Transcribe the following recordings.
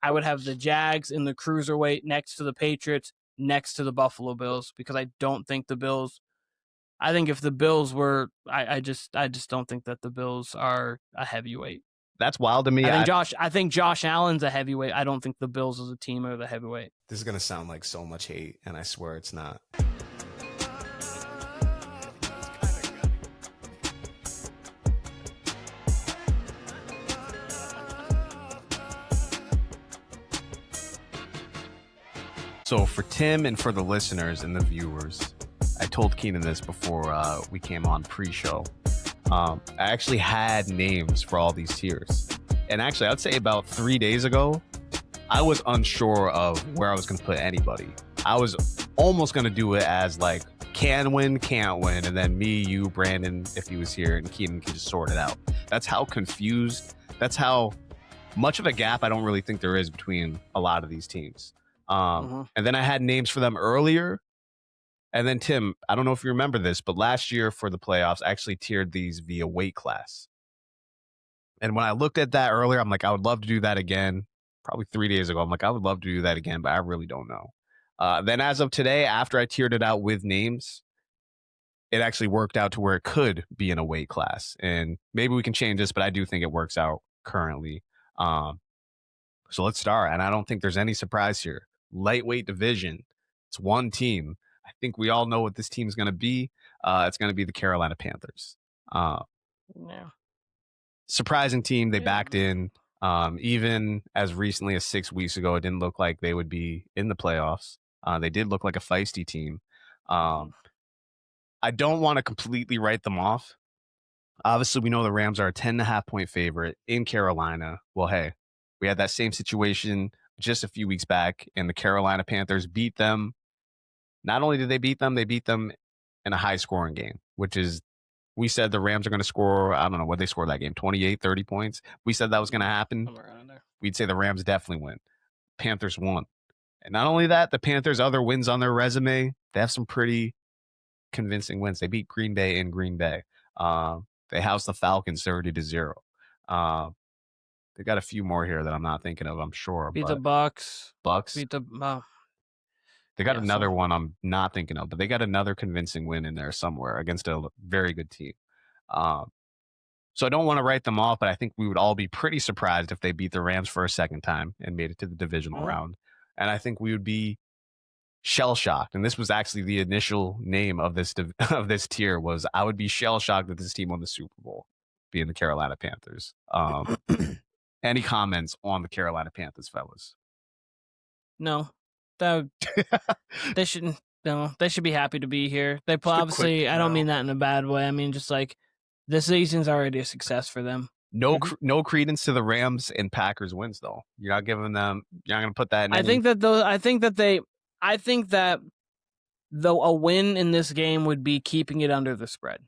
I would have the Jags in the Cruiserweight next to the Patriots, next to the Buffalo Bills, because I don't think the Bills. I think if the Bills were, I just don't think that the Bills are a heavyweight. That's wild to me. I think Josh Allen's a heavyweight. I don't think the Bills as a team are the heavyweight. This is gonna sound like so much hate, and I swear it's not. So for Tim and for the listeners and the viewers, I told Keenan this before we came on pre-show. I actually had names for all these tiers. And actually, I'd say about 3 days ago, I was unsure of where I was going to put anybody. I was almost going to do it as like, can win, can't win. And then me, you, Brandon, if he was here, and Keenan can just sort it out. That's how confused, that's how much of a gap I don't really think there is between a lot of these teams. And then I had names for them earlier. And then, Tim, I don't know if you remember this, but last year for the playoffs, I actually tiered these via weight class. And when I looked at that earlier, I'm like, I would love to do that again. Probably 3 days ago, I'm like, I would love to do that again, but I really don't know. Then as of today, after I tiered it out with names, it actually worked out to where it could be in a weight class. And maybe we can change this, but I do think it works out currently. So let's start. And I don't think there's any surprise here. Lightweight division. It's one team. I think we all know what this team is going to be. It's going to be the Carolina Panthers. Yeah. Surprising team. They backed in. Even as recently as 6 weeks ago, it didn't look like they would be in the playoffs. They did look like a feisty team. I don't want to completely write them off. Obviously, we know the Rams are a 10.5-point favorite in Carolina. Well, hey, we had that same situation just a few weeks back, and the Carolina Panthers beat them. Not only did they beat them in a high-scoring game, which is, we said the Rams are going to score, I don't know what they scored that game, 28, 30 points. We said that was going to happen. We'd say the Rams definitely win. Panthers won. And not only that, the Panthers' other wins on their resume, they have some pretty convincing wins. They beat Green Bay in Green Bay. They housed the Falcons 30-0. They got a few more here that I'm not thinking of, I'm sure. Beat the Bucks. Beat the They got another one I'm not thinking of, but they got another convincing win in there somewhere against a very good team. So I don't want to write them off, but I think we would all be pretty surprised if they beat the Rams for a second time and made it to the divisional round. And I think we would be shell-shocked. And this was actually the initial name of this tier was, I would be shell-shocked that this team won the Super Bowl, being the Carolina Panthers. Any comments on the Carolina Panthers, fellas? No. They shouldn't. No, they should be happy to be here. They obviously, I don't mean that in a bad way. I mean, just like this season's already a success for them. No credence to the Rams and Packers wins, though. You're not giving them. You're not going to put that in. I think that though a win in this game would be keeping it under the spread.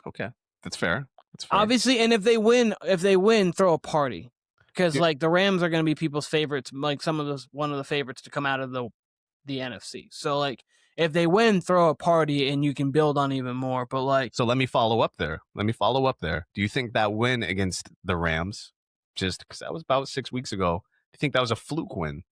Okay, that's fair. Obviously, and if they win, throw a party. Because like the Rams are going to be people's favorites, like one of the favorites to come out of the NFC. So like if they win, throw a party and you can build on even more. But like, so let me follow up there. Do you think that win against the Rams, just because that was about 6 weeks ago, do you think that was a fluke win?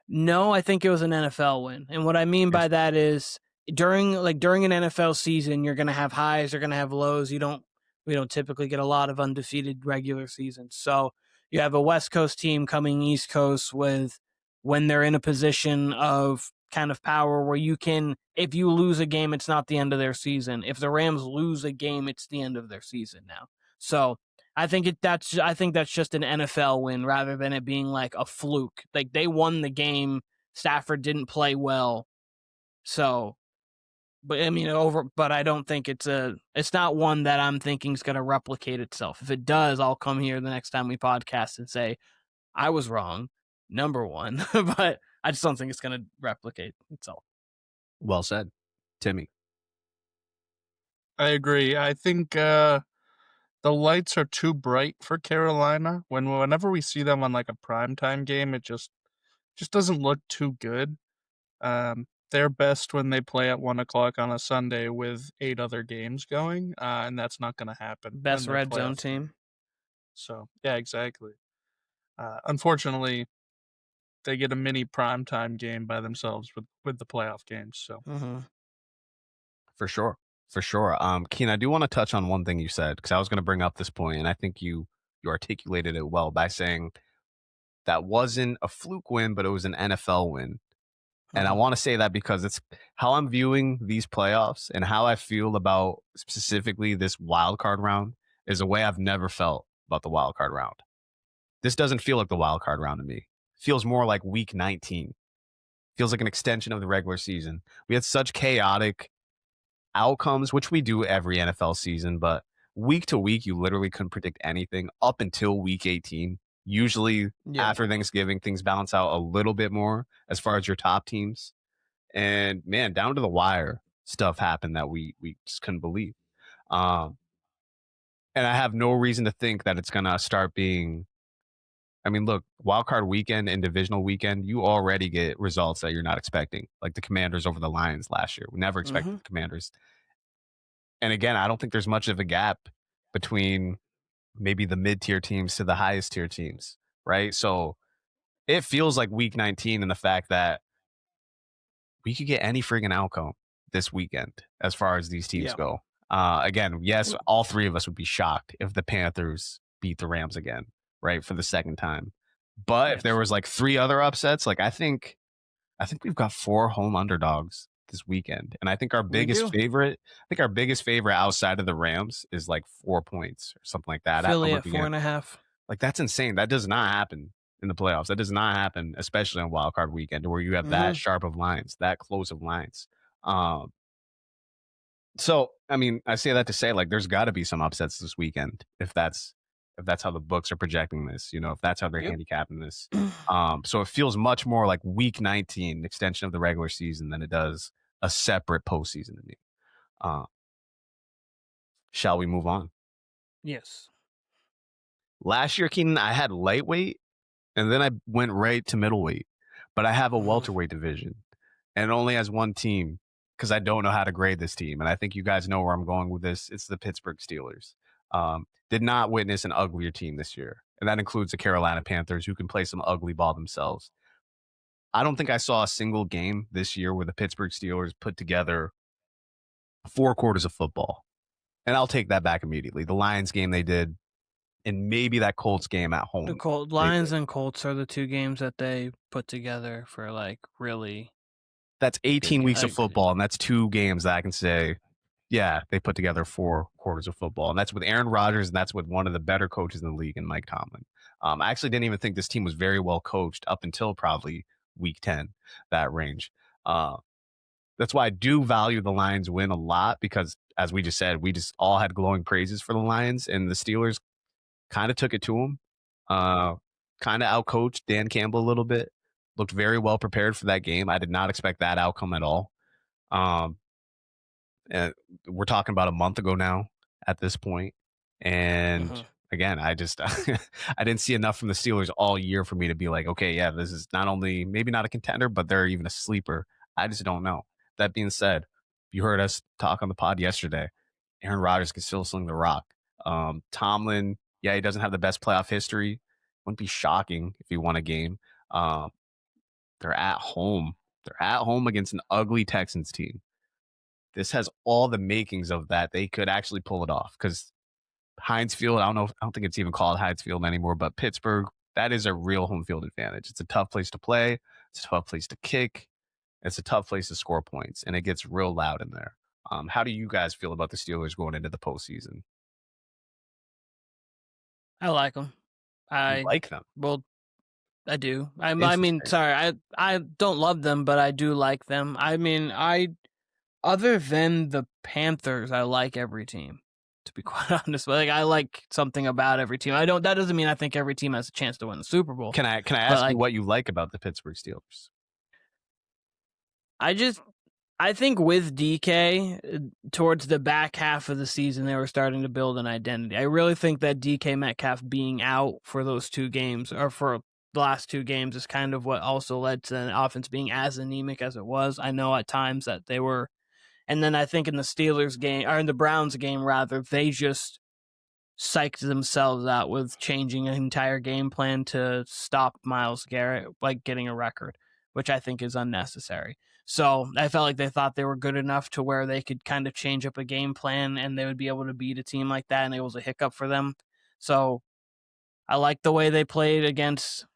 No, I think it was an NFL win. And what I mean by that is during an NFL season, you're going to have highs, you're going to have lows. We don't typically get a lot of undefeated regular seasons. So you have a West Coast team coming East Coast when they're in a position of kind of power where you can, if you lose a game, it's not the end of their season. If the Rams lose a game, it's the end of their season now. So I think that's just an NFL win rather than it being like a fluke. Like they won the game. Stafford didn't play well. So, but I mean, but I don't think it's not one that I'm thinking is going to replicate itself. If it does, I'll come here the next time we podcast and say, I was wrong, number one, but I just don't think it's going to replicate itself. Well said. Timmy. I agree. I think the lights are too bright for Carolina. Whenever we see them on like a primetime game, it just doesn't look too good. They're best when they play at 1:00 on a Sunday with 8 other games going, and that's not going to happen. Best red zone team. So yeah, exactly. Unfortunately, they get a mini primetime game by themselves with the playoff games. So For sure. For sure. Keen, I do want to touch on one thing you said, because I was going to bring up this point, and I think you articulated it well by saying that wasn't a fluke win, but it was an NFL win. And I want to say that because it's how I'm viewing these playoffs and how I feel about specifically this wild card round is a way I've never felt about the wild card round. This doesn't feel like the wild card round to me. It feels more like week 19. Feels like an extension of the regular season. We had such chaotic outcomes, which we do every NFL season, but week to week, you literally couldn't predict anything up until week 18. Usually after Thanksgiving, things balance out a little bit more as far as your top teams. And man, down to the wire, stuff happened that we just couldn't believe. And I have no reason to think that it's going to start being. I mean, look, wild card weekend and divisional weekend, you already get results that you're not expecting, like the Commanders over the Lions last year. We never expected the Commanders. And again, I don't think there's much of a gap between maybe the mid-tier teams to the highest tier teams, right? So it feels like week 19 and the fact that we could get any friggin' outcome this weekend as far as these teams go. Again, yes, all three of us would be shocked if the Panthers beat the Rams again, right, for the second time. But if there was like three other upsets, like I think we've got 4 home underdogs this weekend. And I think our biggest favorite outside of the Rams is like 4 points or something like that. Philly at 4.5. Like that's insane. That does not happen in the playoffs. That does not happen, especially on wild card weekend, where you have that sharp of lines, that close of lines. So I mean, I say that to say, like, there's got to be some upsets this weekend if that's how the books are projecting this, if that's how they're handicapping this. So it feels much more like week 19, extension of the regular season, than it does a separate postseason to me. Shall we move on? Yes. Last year, Keenan, I had lightweight, and then I went right to middleweight. But I have a welterweight division, and it only has one team because I don't know how to grade this team. And I think you guys know where I'm going with this. It's the Pittsburgh Steelers. Did not witness an uglier team this year, and that includes the Carolina Panthers, who can play some ugly ball themselves. I don't think I saw a single game this year where the Pittsburgh Steelers put together 4 quarters of football. And I'll take that back immediately. The Lions game they did, and maybe that Colts game at home. The Lions and Colts are the 2 games that they put together for like really. That's 18 weeks of football, and that's 2 games that I can say, yeah, they put together 4 quarters of football. And that's with Aaron Rodgers, and that's with one of the better coaches in the league, in Mike Tomlin. I actually didn't even think this team was very well coached up until probably week 10, that range. That's why I do value the Lions win a lot, because as we just said, we just all had glowing praises for the Lions, and the Steelers kind of took it to them. Kind of outcoached Dan Campbell a little bit. Looked very well prepared for that game. I did not expect that outcome at all. And we're talking about a month ago now at this point. And again, I just I didn't see enough from the Steelers all year for me to be like, okay, yeah, this is not only maybe not a contender, but they're even a sleeper. I just don't know. That being said, you heard us talk on the pod yesterday. Aaron Rodgers can still sling the rock. Tomlin, yeah, he doesn't have the best playoff history. Wouldn't be shocking if he won a game. They're at home. They're at home against an ugly Texans team. This has all the makings of that. They could actually pull it off, because Heinz Field, I don't think it's even called Heinz Field anymore, but Pittsburgh, that is a real home field advantage. It's a tough place to play. It's a tough place to kick. It's a tough place to score points, and it gets real loud in there. How do you guys feel about the Steelers going into the postseason? I like them. I like them. Well, I do. I mean, sorry, I don't love them, but I do like them. I mean, other than the Panthers, I like every team, to be quite honest. Like, I like something about every team. That doesn't mean I think every team has a chance to win the Super Bowl. Can I ask you what you like about the Pittsburgh Steelers? I think with DK, towards the back half of the season, they were starting to build an identity. I really think that DK Metcalf being out for those 2 games, or for the last 2 games, is kind of what also led to the offense being as anemic as it was. I know at times that they were. And then I think in the Steelers game, or in the Browns game rather, they just psyched themselves out with changing an entire game plan to stop Myles Garrett, like getting a record, which I think is unnecessary. So I felt like they thought they were good enough to where they could kind of change up a game plan and they would be able to beat a team like that, and it was a hiccup for them. So I like the way they played against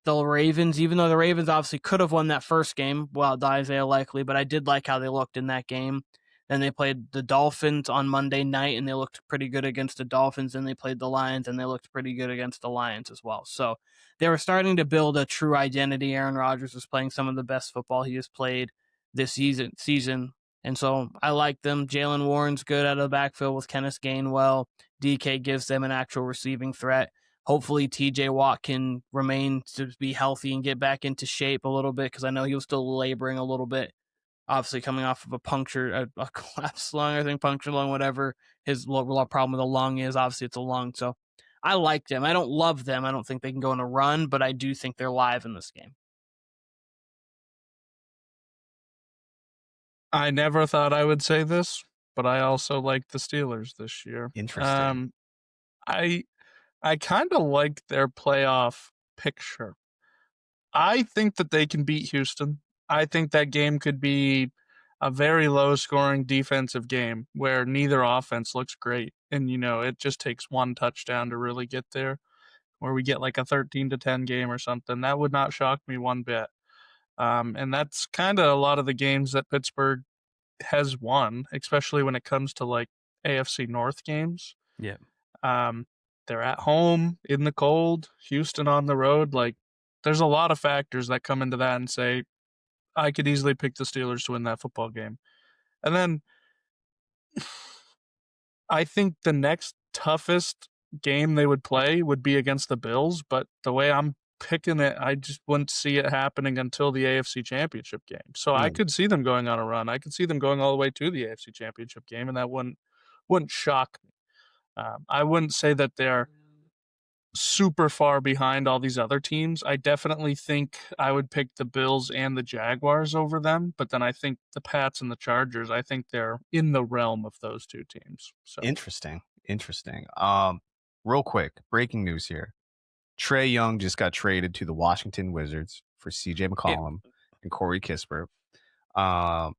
the Ravens, even though the Ravens obviously could have won that first game. Well, Isaiah likely, but I did like how they looked in that game. Then they played the Dolphins on Monday night, and they looked pretty good against the Dolphins. And they played the Lions, and they looked pretty good against the Lions as well. So they were starting to build a true identity. Aaron Rodgers was playing some of the best football he has played this season. And so I like them. Jalen Warren's good out of the backfield with Kenneth Gainwell. DK gives them an actual receiving threat. Hopefully TJ Watt can remain to be healthy and get back into shape a little bit, because I know he was still laboring a little bit, obviously coming off of a collapsed lung, I think, punctured lung, whatever his problem with the lung is. Obviously it's a lung. So I like them. I don't love them. I don't think they can go on a run, but I do think they're live in this game. I never thought I would say this, but I also like the Steelers this year. Interesting. I kind of like their playoff picture. I think that they can beat Houston. I think that game could be a very low-scoring defensive game where neither offense looks great. And, it just takes one touchdown to really get there, where we get like a 13-10 game or something. That would not shock me one bit. And that's kind of a lot of the games that Pittsburgh has won, especially when it comes to like AFC North games. Yeah. They're at home in the cold, Houston on the road. Like, there's a lot of factors that come into that and say, I could easily pick the Steelers to win that football game. And then I think the next toughest game they would play would be against the Bills, but the way I'm picking it, I just wouldn't see it happening until the AFC Championship game. So I could see them going on a run. I could see them going all the way to the AFC Championship game, and that wouldn't shock me. I wouldn't say that they're super far behind all these other teams. I definitely think I would pick the Bills and the Jaguars over them, but then I think the Pats and the Chargers, I think they're in the realm of those two teams. So Interesting. Real quick, breaking news here. Trae Young just got traded to the Washington Wizards for CJ McCollum and Corey Kispert. I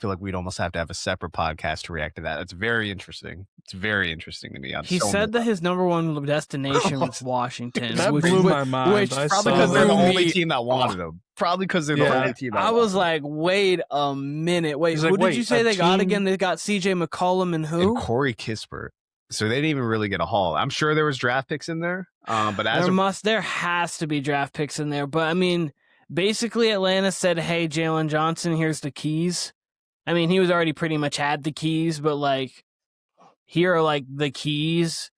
feel like we'd almost have to have a separate podcast to react to that. It's very interesting. It's very interesting to me. He said that his number one destination was Washington. That blew my mind. Which probably because they're the only team that wanted him. Probably because they're the only team that I was like, wait a minute. Wait, who did you say they got again? They got CJ McCollum and who? And Corey Kispert. So they didn't even really get a haul. I'm sure there was draft picks in there. But there has to be draft picks in there. But I mean, basically Atlanta said, hey, Jalen Johnson, here's the keys. I mean, he was already pretty much had the keys, but like, here are like the keys.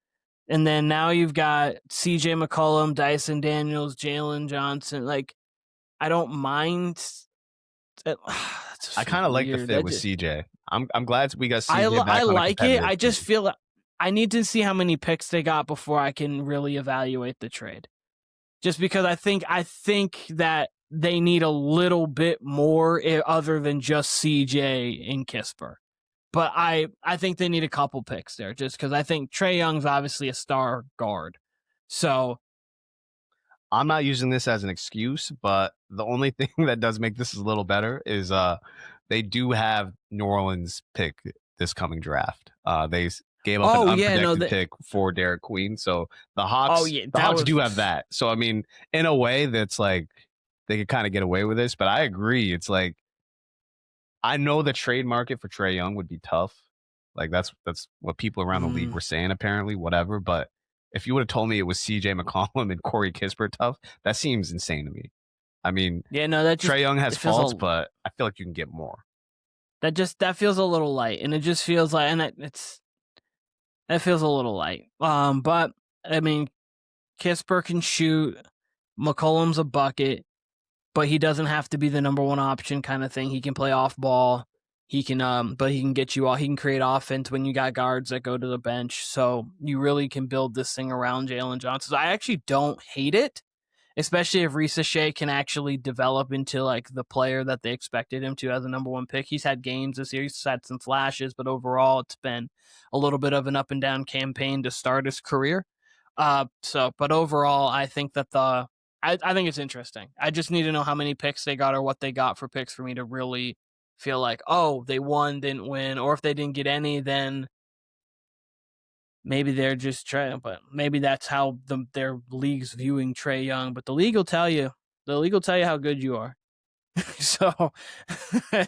And then now you've got CJ McCollum, Dyson Daniels, Jalen Johnson. Like, I don't mind. I kind of like the fit with CJ. I'm glad we got CJ back. I like it. I just feel like I need to see how many picks they got before I can really evaluate the trade. Just because I think that they need a little bit more other than just CJ and Kispert. But I think they need a couple picks there, just because I think Trae Young's obviously a star guard. So I'm not using this as an excuse, but the only thing that does make this a little better is they do have New Orleans pick this coming draft. They gave up an unprotected pick for Derek Queen. So the Hawks, do have that. So, I mean, in a way that's like, they could kind of get away with this, but I agree. It's like, I know the trade market for Trae Young would be tough. Like that's what people around the league were saying, apparently, whatever. But if you would have told me it was CJ McCollum and Corey Kispert tough, that seems insane to me. I mean, Trae Young has faults, but I feel like you can get more. That feels a little light, and it just feels like, and that feels a little light. But I mean, Kispert can shoot, McCollum's a bucket. But he doesn't have to be the number one option kind of thing. He can play off ball. He can, but he can get you all. He can create offense when you got guards that go to the bench. So you really can build this thing around Jalen Johnson. So I actually don't hate it. especially if Shea can actually develop into like the player that they expected him to as a number 1 pick. He's had games this year. He's had some flashes, but overall it's been a little bit of an up and down campaign to start his career. But overall, I think that I think it's interesting. I just need to know how many picks they got or what they got for picks for me to really feel like, oh, they won, didn't win, or if they didn't get any, then maybe they're just Trae. But maybe that's how their league's viewing Trae Young. But the league will tell you. The league will tell you how good you are. So,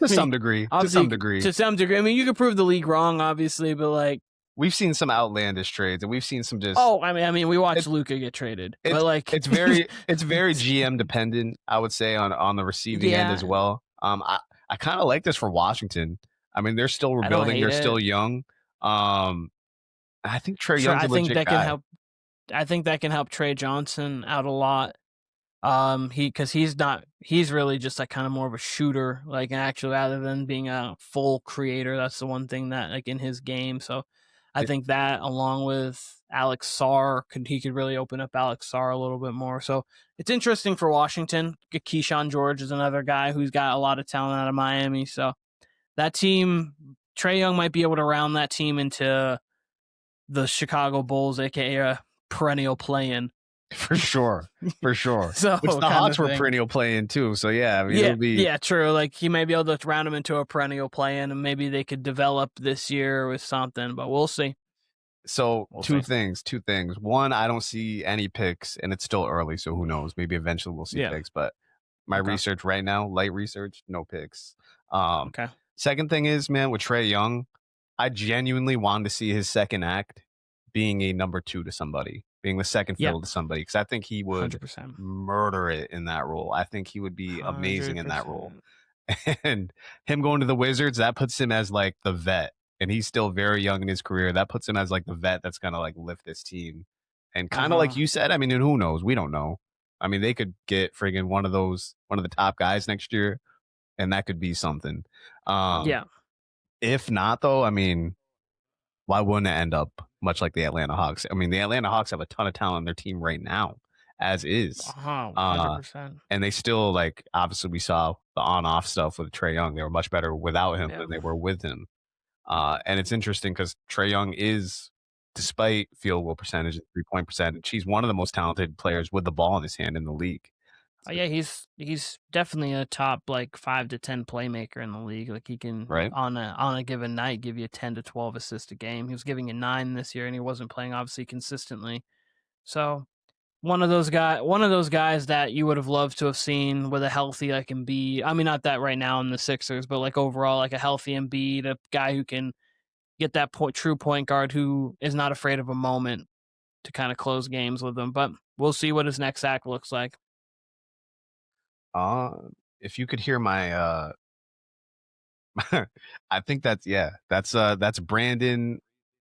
some degree. To some degree. I mean, you could prove the league wrong, obviously, but like we've seen some outlandish trades, and we've seen some just. Oh, I mean, we watched Luka get traded, but like it's very GM dependent. I would say on the receiving end as well. I kind of like this for Washington. I mean, they're still rebuilding. They're still young. I think Trae Young's a legit guy. I think that can help Trey Johnson out a lot. He's really just like kind of more of a shooter, like actually rather than being a full creator. That's the one thing that like in his game. So I think that along with Alex Sarr, he could really open up Alex Sarr a little bit more. So it's interesting for Washington. Keyshawn George is another guy who's got a lot of talent out of Miami. So that team, Trae Young might be able to round that team into the Chicago Bulls, aka a perennial play-in. For sure. So which the Hawks were perennial play-in too. So yeah, I mean, it'll be true. Like he may be able to round them into a perennial play-in, and maybe they could develop this year with something. But we'll see. So two things. One, I don't see any picks, and it's still early, so who knows? Maybe eventually we'll see picks. But my research right now, light research, no picks. Okay. Second thing is, man, with Trae Young, I genuinely wanted to see his second act being a number 2 to somebody, being the second fiddle to somebody, because I think he would 100%. murder it in that role. I think he would be amazing 100%. In that role. And him going to the Wizards, that puts him as like the vet, and he's still very young in his career. That puts him as like the vet that's going to like lift this team. And kind of like you said, I mean, and who knows? We don't know. I mean, they could get friggin' one of the top guys next year, and that could be something. If not, though, I mean, why wouldn't it end up much like the Atlanta Hawks? I mean, the Atlanta Hawks have a ton of talent on their team right now, as is. 100%. And they still, like, obviously we saw the on-off stuff with Trae Young. They were much better without him than they were with him. And it's interesting because Trae Young is, despite field goal percentage and 3-point percentage, he's one of the most talented players with the ball in his hand in the league. He's definitely a top like 5 to 10 playmaker in the league. Like he can on a given night give you 10 to 12 assists a game. He was giving you 9 this year, and he wasn't playing obviously consistently. So one of those guys that you would have loved to have seen with a healthy like Embiid. I mean, not that right now in the Sixers, but like overall like a healthy Embiid, a guy who can get that true point guard who is not afraid of a moment to kind of close games with him. But we'll see what his next act looks like. If you could hear my I think that's Brandon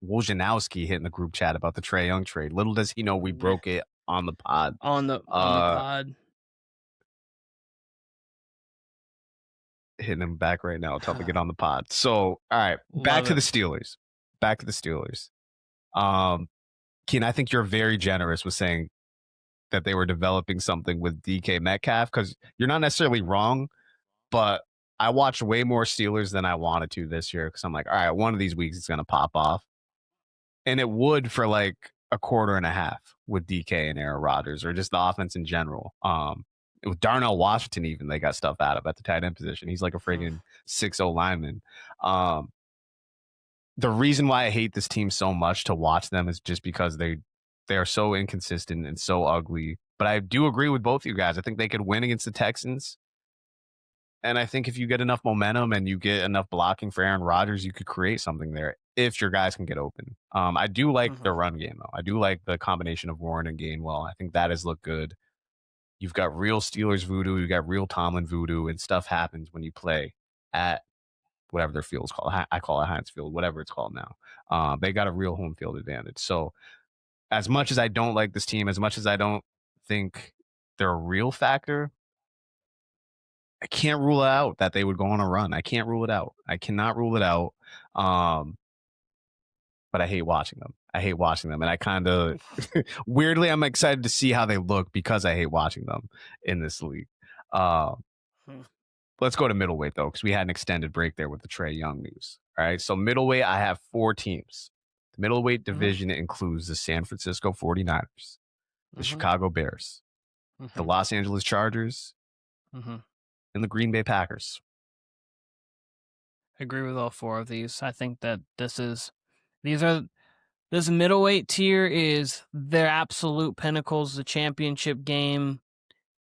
Wojnarowski hitting the group chat about the Trae Young trade. Little does he know we broke it on the pod. On the pod. Hitting him back right now. Tell him to get on the pod. So, all right, back to the Steelers. Keen, I think you're very generous with saying that they were developing something with DK Metcalf, because you're not necessarily wrong, but I watched way more Steelers than I wanted to this year because I'm like, all right, one of these weeks it's going to pop off. And it would for like a quarter and a half with DK and Aaron Rodgers, or just the offense in general. With Darnell Washington, even they got stuff out of at the tight end position. He's like a friggin' 6'0" lineman. The reason why I hate this team so much to watch them is just because they are so inconsistent and so ugly. But I do agree with both of you guys. I think they could win against the Texans. And I think if you get enough momentum and you get enough blocking for Aaron Rodgers, you could create something there if your guys can get open. I do like the run game, though. I do like the combination of Warren and Gainwell. I think that has looked good. You've got real Steelers voodoo. You've got real Tomlin voodoo, and stuff happens when you play at whatever their field's called. I call it Heinz Field, whatever it's called now. They got a real home field advantage. So as much as I don't like this team, as much as I don't think they're a real factor, I can't rule it out that they would go on a run. I can't rule it out. I cannot rule it out. But I hate watching them. I hate watching them, and I kind of weirdly I'm excited to see how they look because I hate watching them in this league. Let's go to middleweight though, because we had an extended break there with the Trae Young news. All right, so middleweight, I have 4 teams. The middleweight division includes the San Francisco 49ers, the Chicago Bears, the Los Angeles Chargers, and the Green Bay Packers. I agree with all 4 of these. I think that this middleweight tier is their absolute pinnacles, the championship game,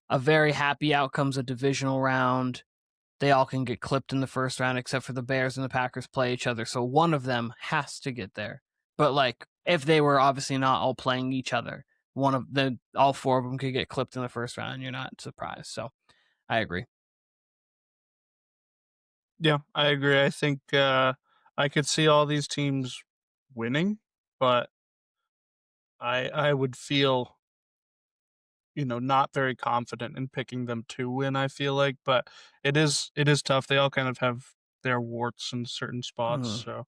a very happy outcome's a divisional round. They all can get clipped in the first round, except for the Bears and the Packers play each other. So one of them has to get there. But like, if they were obviously not all playing each other, all 4 of them could get clipped in the first round. And you're not surprised. So I agree. Yeah, I agree. I think I could see all these teams winning, but I would feel, not very confident in picking them to win, I feel like, but it is tough. They all kind of have their warts in certain spots, so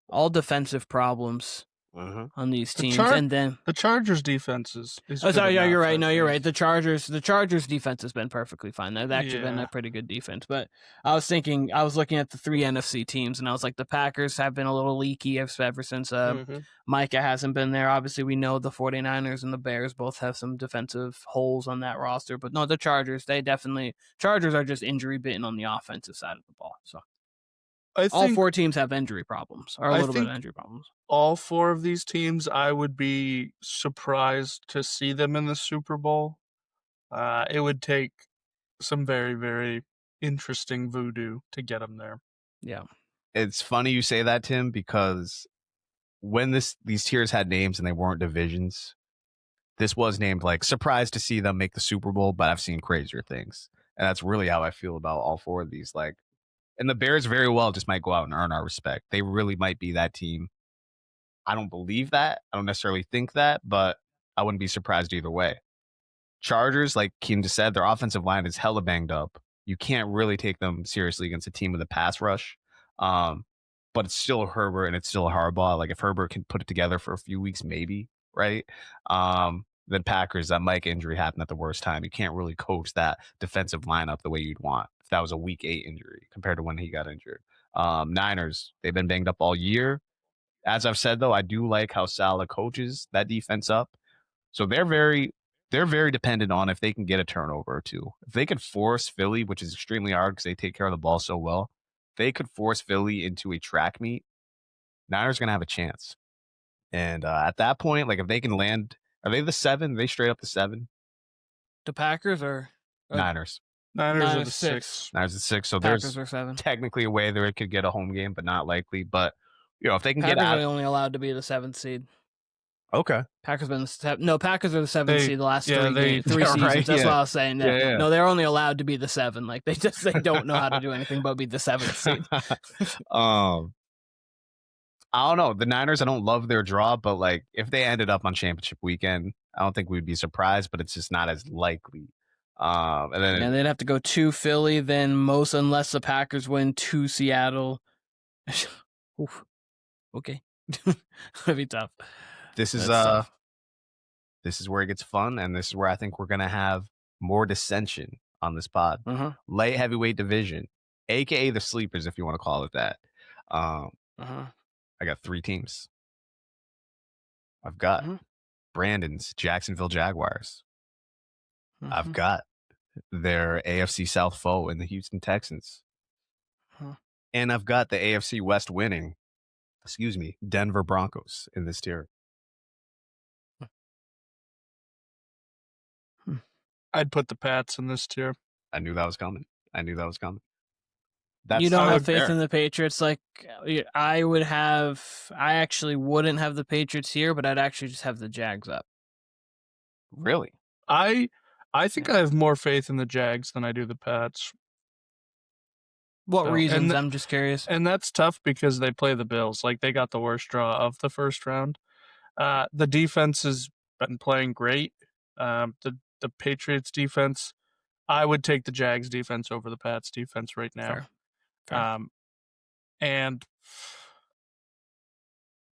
all defensive problems on these teams, and then the Chargers defense is sorry, yeah, you're right. No, you're right. The Chargers defense has been perfectly fine. They've actually been a pretty good defense. But I was looking at the 3 NFC teams, and I was like, the Packers have been a little leaky ever since Micah hasn't been there. Obviously, we know the 49ers and the Bears both have some defensive holes on that roster. But no, the Chargers are just injury bitten on the offensive side of the ball. So I think all 4 teams have injury problems, or a little bit of injury problems. All 4 of these teams, I would be surprised to see them in the Super Bowl. It would take some very, very interesting voodoo to get them there. Yeah. It's funny you say that, Tim, because when these tiers had names and they weren't divisions, this was named like surprised to see them make the Super Bowl, but I've seen crazier things. And that's really how I feel about all 4 of these. Like, and the Bears very well just might go out and earn our respect. They really might be that team. I don't believe that. I don't necessarily think that, but I wouldn't be surprised either way. Chargers, like Keen just said, their offensive line is hella banged up. You can't really take them seriously against a team with a pass rush. But it's still Herbert and it's still Harbaugh. Like if Herbert can put it together for a few weeks, maybe, right? Then Packers, that Mike injury happened at the worst time. You can't really coach that defensive lineup the way you'd want if that was a week 8 injury compared to when he got injured. Niners, they've been banged up all year. As I've said, though, I do like how Saleh coaches that defense up. So they're very dependent on if they can get a turnover or 2. If they could force Philly, which is extremely hard because they take care of the ball so well, if they could force Philly into a track meet, Niners going to have a chance. And at that point, like if they can land, are they the 7? Are they straight up the 7? The Packers or Niners? Niners are the 6. Niners are the 6. So Packers there's are 7. Technically a way that it could get a home game, but not likely. But if they can Packers get out, are only allowed to be the 7th seed. Okay. Packers are the 7th seed the last 3 seasons. Right, That's what I was saying. Yeah. No, they're only allowed to be the 7. Like they don't know how to do anything but be the 7th seed. I don't know. The Niners, I don't love their draw, but like if they ended up on championship weekend, I don't think we'd be surprised, but it's just not as likely. And then they'd have to go to Philly, then unless the Packers win, to Seattle. Oof. Okay. That'd be tough. This is where it gets fun, and this is where I think we're gonna have more dissension on this pod. Light heavyweight division, aka the sleepers, if you want to call it that. I got 3 teams. I've got Brandon's Jacksonville Jaguars. I've got their AFC South foe in the Houston Texans. And I've got the AFC West winning, Denver Broncos in this tier. I'd put the Pats in this tier. I knew that was coming. You don't have faith in the Patriots. Like I actually wouldn't have the Patriots here, but I'd actually just have the Jags up. Really? I think I have more faith in the Jags than I do the Pats. What reasons? I'm just curious. And that's tough because they play the Bills. Like they got the worst draw of the first round. The defense has been playing great. The Patriots defense, I would take the Jags defense over the Pats defense right now. Fair. And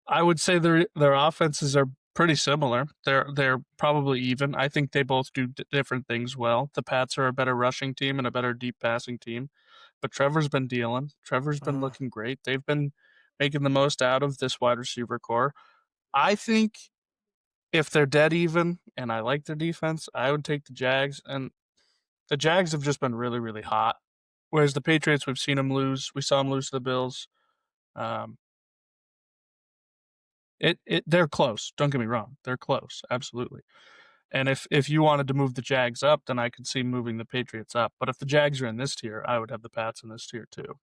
I would say their offenses are pretty similar. They're probably even. I think they both do different things well. The Pats are a better rushing team and a better deep passing team, but Trevor's been dealing. Trevor's been looking great. They've been making the most out of this wide receiver core. I think if they're dead even, and I like their defense, I would take the Jags. And the Jags have just been really, really hot. Whereas the Patriots, we've seen them lose. We saw them lose to the Bills. They're close. Don't get me wrong. They're close. Absolutely. And if you wanted to move the Jags up, then I could see moving the Patriots up. But if the Jags are in this tier, I would have the Pats in this tier too.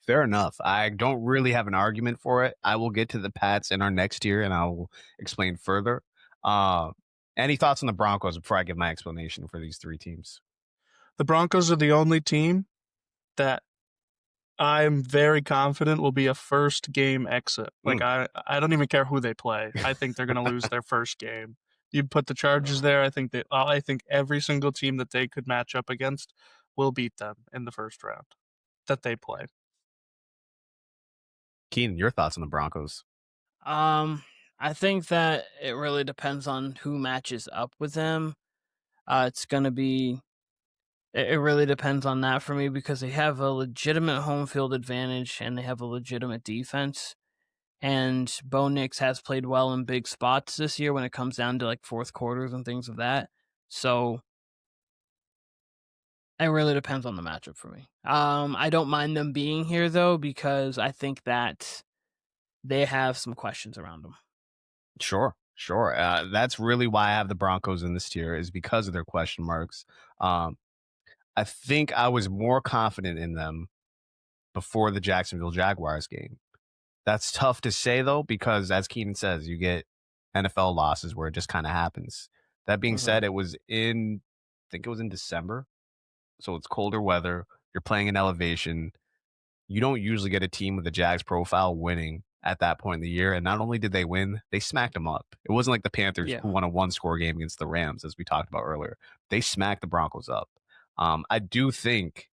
Fair enough. I don't really have an argument for it. I will get to the Pats in our next tier, and I will explain further. Any thoughts on the Broncos before I give my explanation for these three teams? The Broncos are the only team that I'm very confident will be a first game exit. Like I don't even care who they play. I think they're going to lose their first game. You put the Chargers there. I think every single team that they could match up against will beat them in the first round that they play. Keenan, your thoughts on the Broncos? I think that it really depends on who matches up with them. It's going to be. It really depends on that for me because they have a legitimate home field advantage and they have a legitimate defense. And Bo Nix has played well in big spots this year when it comes down to like fourth quarters and things of that. So it really depends on the matchup for me. I don't mind them being here though because I think that they have some questions around them. Sure. That's really why I have the Broncos in this tier is because of their question marks. I think I was more confident in them before the Jacksonville Jaguars game. That's tough to say, though, because as Keenan says, you get NFL losses where it just kind of happens. That being said, I think it was in December. So it's colder weather. You're playing in elevation. You don't usually get a team with a Jags profile winning at that point in the year. And not only did they win, they smacked them up. It wasn't like the Panthers who won a one-score game against the Rams, as we talked about earlier. They smacked the Broncos up. I do think,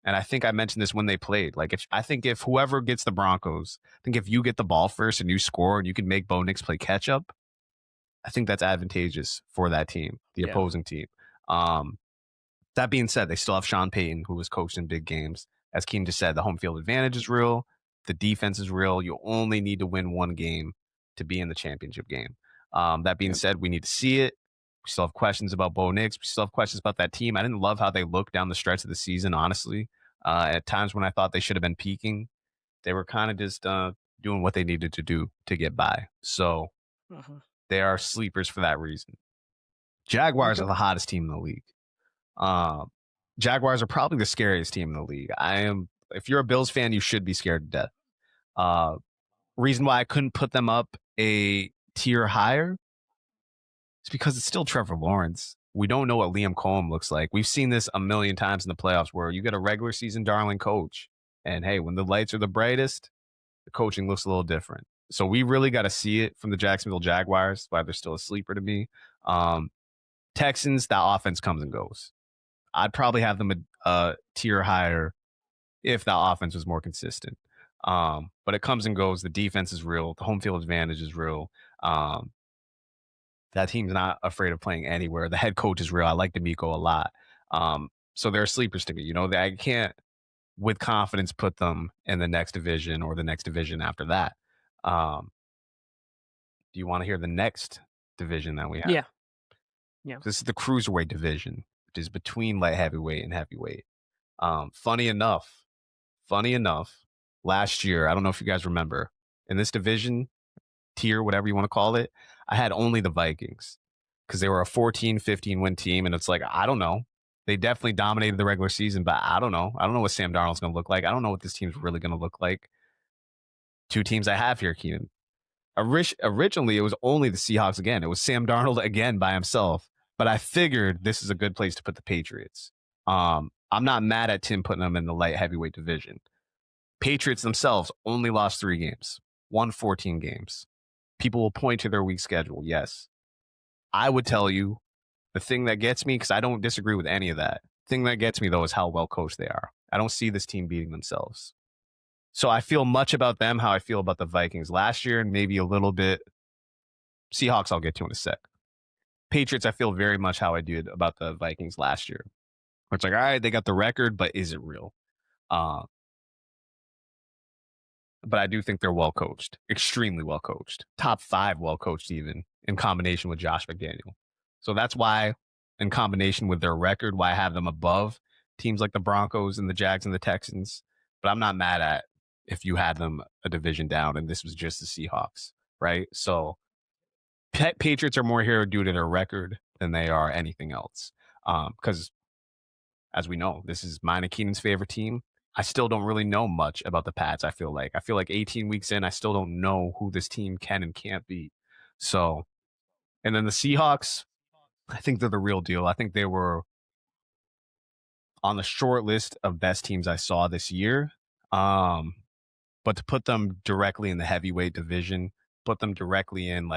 and I think I mentioned this when they played, like if whoever gets the Broncos, I think if you get the ball first and you score and you can make Bo Nix play catch up, I think that's advantageous for that team, the opposing team. That being said, they still have Sean Payton, who was coached in big games. As Keenan just said, the home field advantage is real. The defense is real. You only need to win one game to be in the championship game. That being said, we need to see it. We still have questions about Bo Nix. We still have questions about that team. I didn't love how they looked down the stretch of the season, honestly. At times when I thought they should have been peaking, they were kind of just doing what they needed to do to get by. So they are sleepers for that reason. Jaguars are the hottest team in the league. Jaguars are probably the scariest team in the league. If you're a Bills fan, you should be scared to death. Reason why I couldn't put them up a tier higher is because it's still Trevor Lawrence. We don't know what Liam Cohen looks like. We've seen this a million times in the playoffs where you get a regular season darling coach. And hey, when the lights are the brightest, the coaching looks a little different. So we really got to see it from the Jacksonville Jaguars, why they're still a sleeper to me. Texans, that offense comes and goes. I'd probably have them a tier higher if that offense was more consistent. But it comes and goes. The defense is real. The home field advantage is real. That team's not afraid of playing anywhere. The head coach is real. I like D'Amico a lot. So they're sleepers to me. You know, I can't with confidence put them in the next division or the next division after that. Do you want to hear the next division that we have? Yeah. This is the Cruiserweight division, which is between light heavyweight and heavyweight. Funny enough, last year, I don't know if you guys remember, in this division, tier, whatever you want to call it, I had only the Vikings because they were a 14-15 win team. And it's like, I don't know. They definitely dominated the regular season, but I don't know. I don't know what Sam Darnold's going to look like. I don't know what this team's really going to look like. Two teams I have here, Keenan. Originally, it was only the Seahawks again. It was Sam Darnold again by himself. But I figured this is a good place to put the Patriots. I'm not mad at Tim putting them in the light heavyweight division. Patriots themselves only lost 3 games, won 14 games. People will point to their weak schedule, yes. I would tell you the thing that gets me, because I don't disagree with any of that. The thing that gets me, though, is how well coached they are. I don't see this team beating themselves. So I feel much about them how I feel about the Vikings last year, and maybe a little bit Seahawks I'll get to in a sec. Patriots, I feel very much how I did about the Vikings last year. Where it's like, all right, they got the record, but is it real? But I do think they're well coached, extremely well coached, top 5 well coached even in combination with Josh McDaniel. So that's why, in combination with their record, why I have them above teams like the Broncos and the Jags and the Texans. But I'm not mad at if you had them a division down and this was just the Seahawks, right? So Patriots are more here due to their record than they are anything else. Because as we know, this is mine and Keenan's favorite team. I still don't really know much about the Pats. I feel like 18 weeks in, I still don't know who this team can and can't beat. So, and then the Seahawks, I think they're the real deal. I think they were on the short list of best teams I saw this year. But to put them directly in the heavyweight division, put them directly in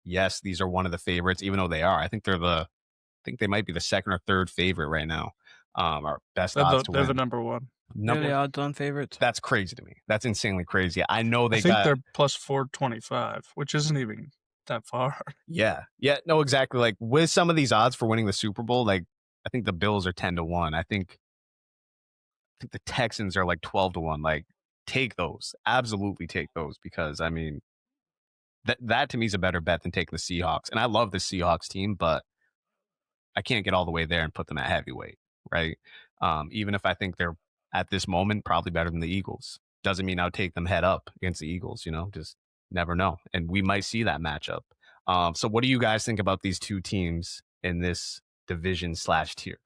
yes, these are one of the favorites, even though they are. I think they might be the second or third favorite right now. Our best odds to win. They're the number one. They're the odds-on favorites. That's crazy to me. That's insanely crazy. I know I think they're plus 425, which isn't even that far. Yeah. No, exactly. With some of these odds for winning the Super Bowl, I think the Bills are 10-1. I think the Texans are 12-1. Take those. Absolutely take those, because I mean, that to me is a better bet than taking the Seahawks. And I love the Seahawks team, but I can't get all the way there and put them at heavyweight, right? Even if I think they're at this moment probably better than the Eagles. Doesn't mean I'll take them head up against the Eagles, just never know. And we might see that matchup. So what do you guys think about these two teams in this division/tier?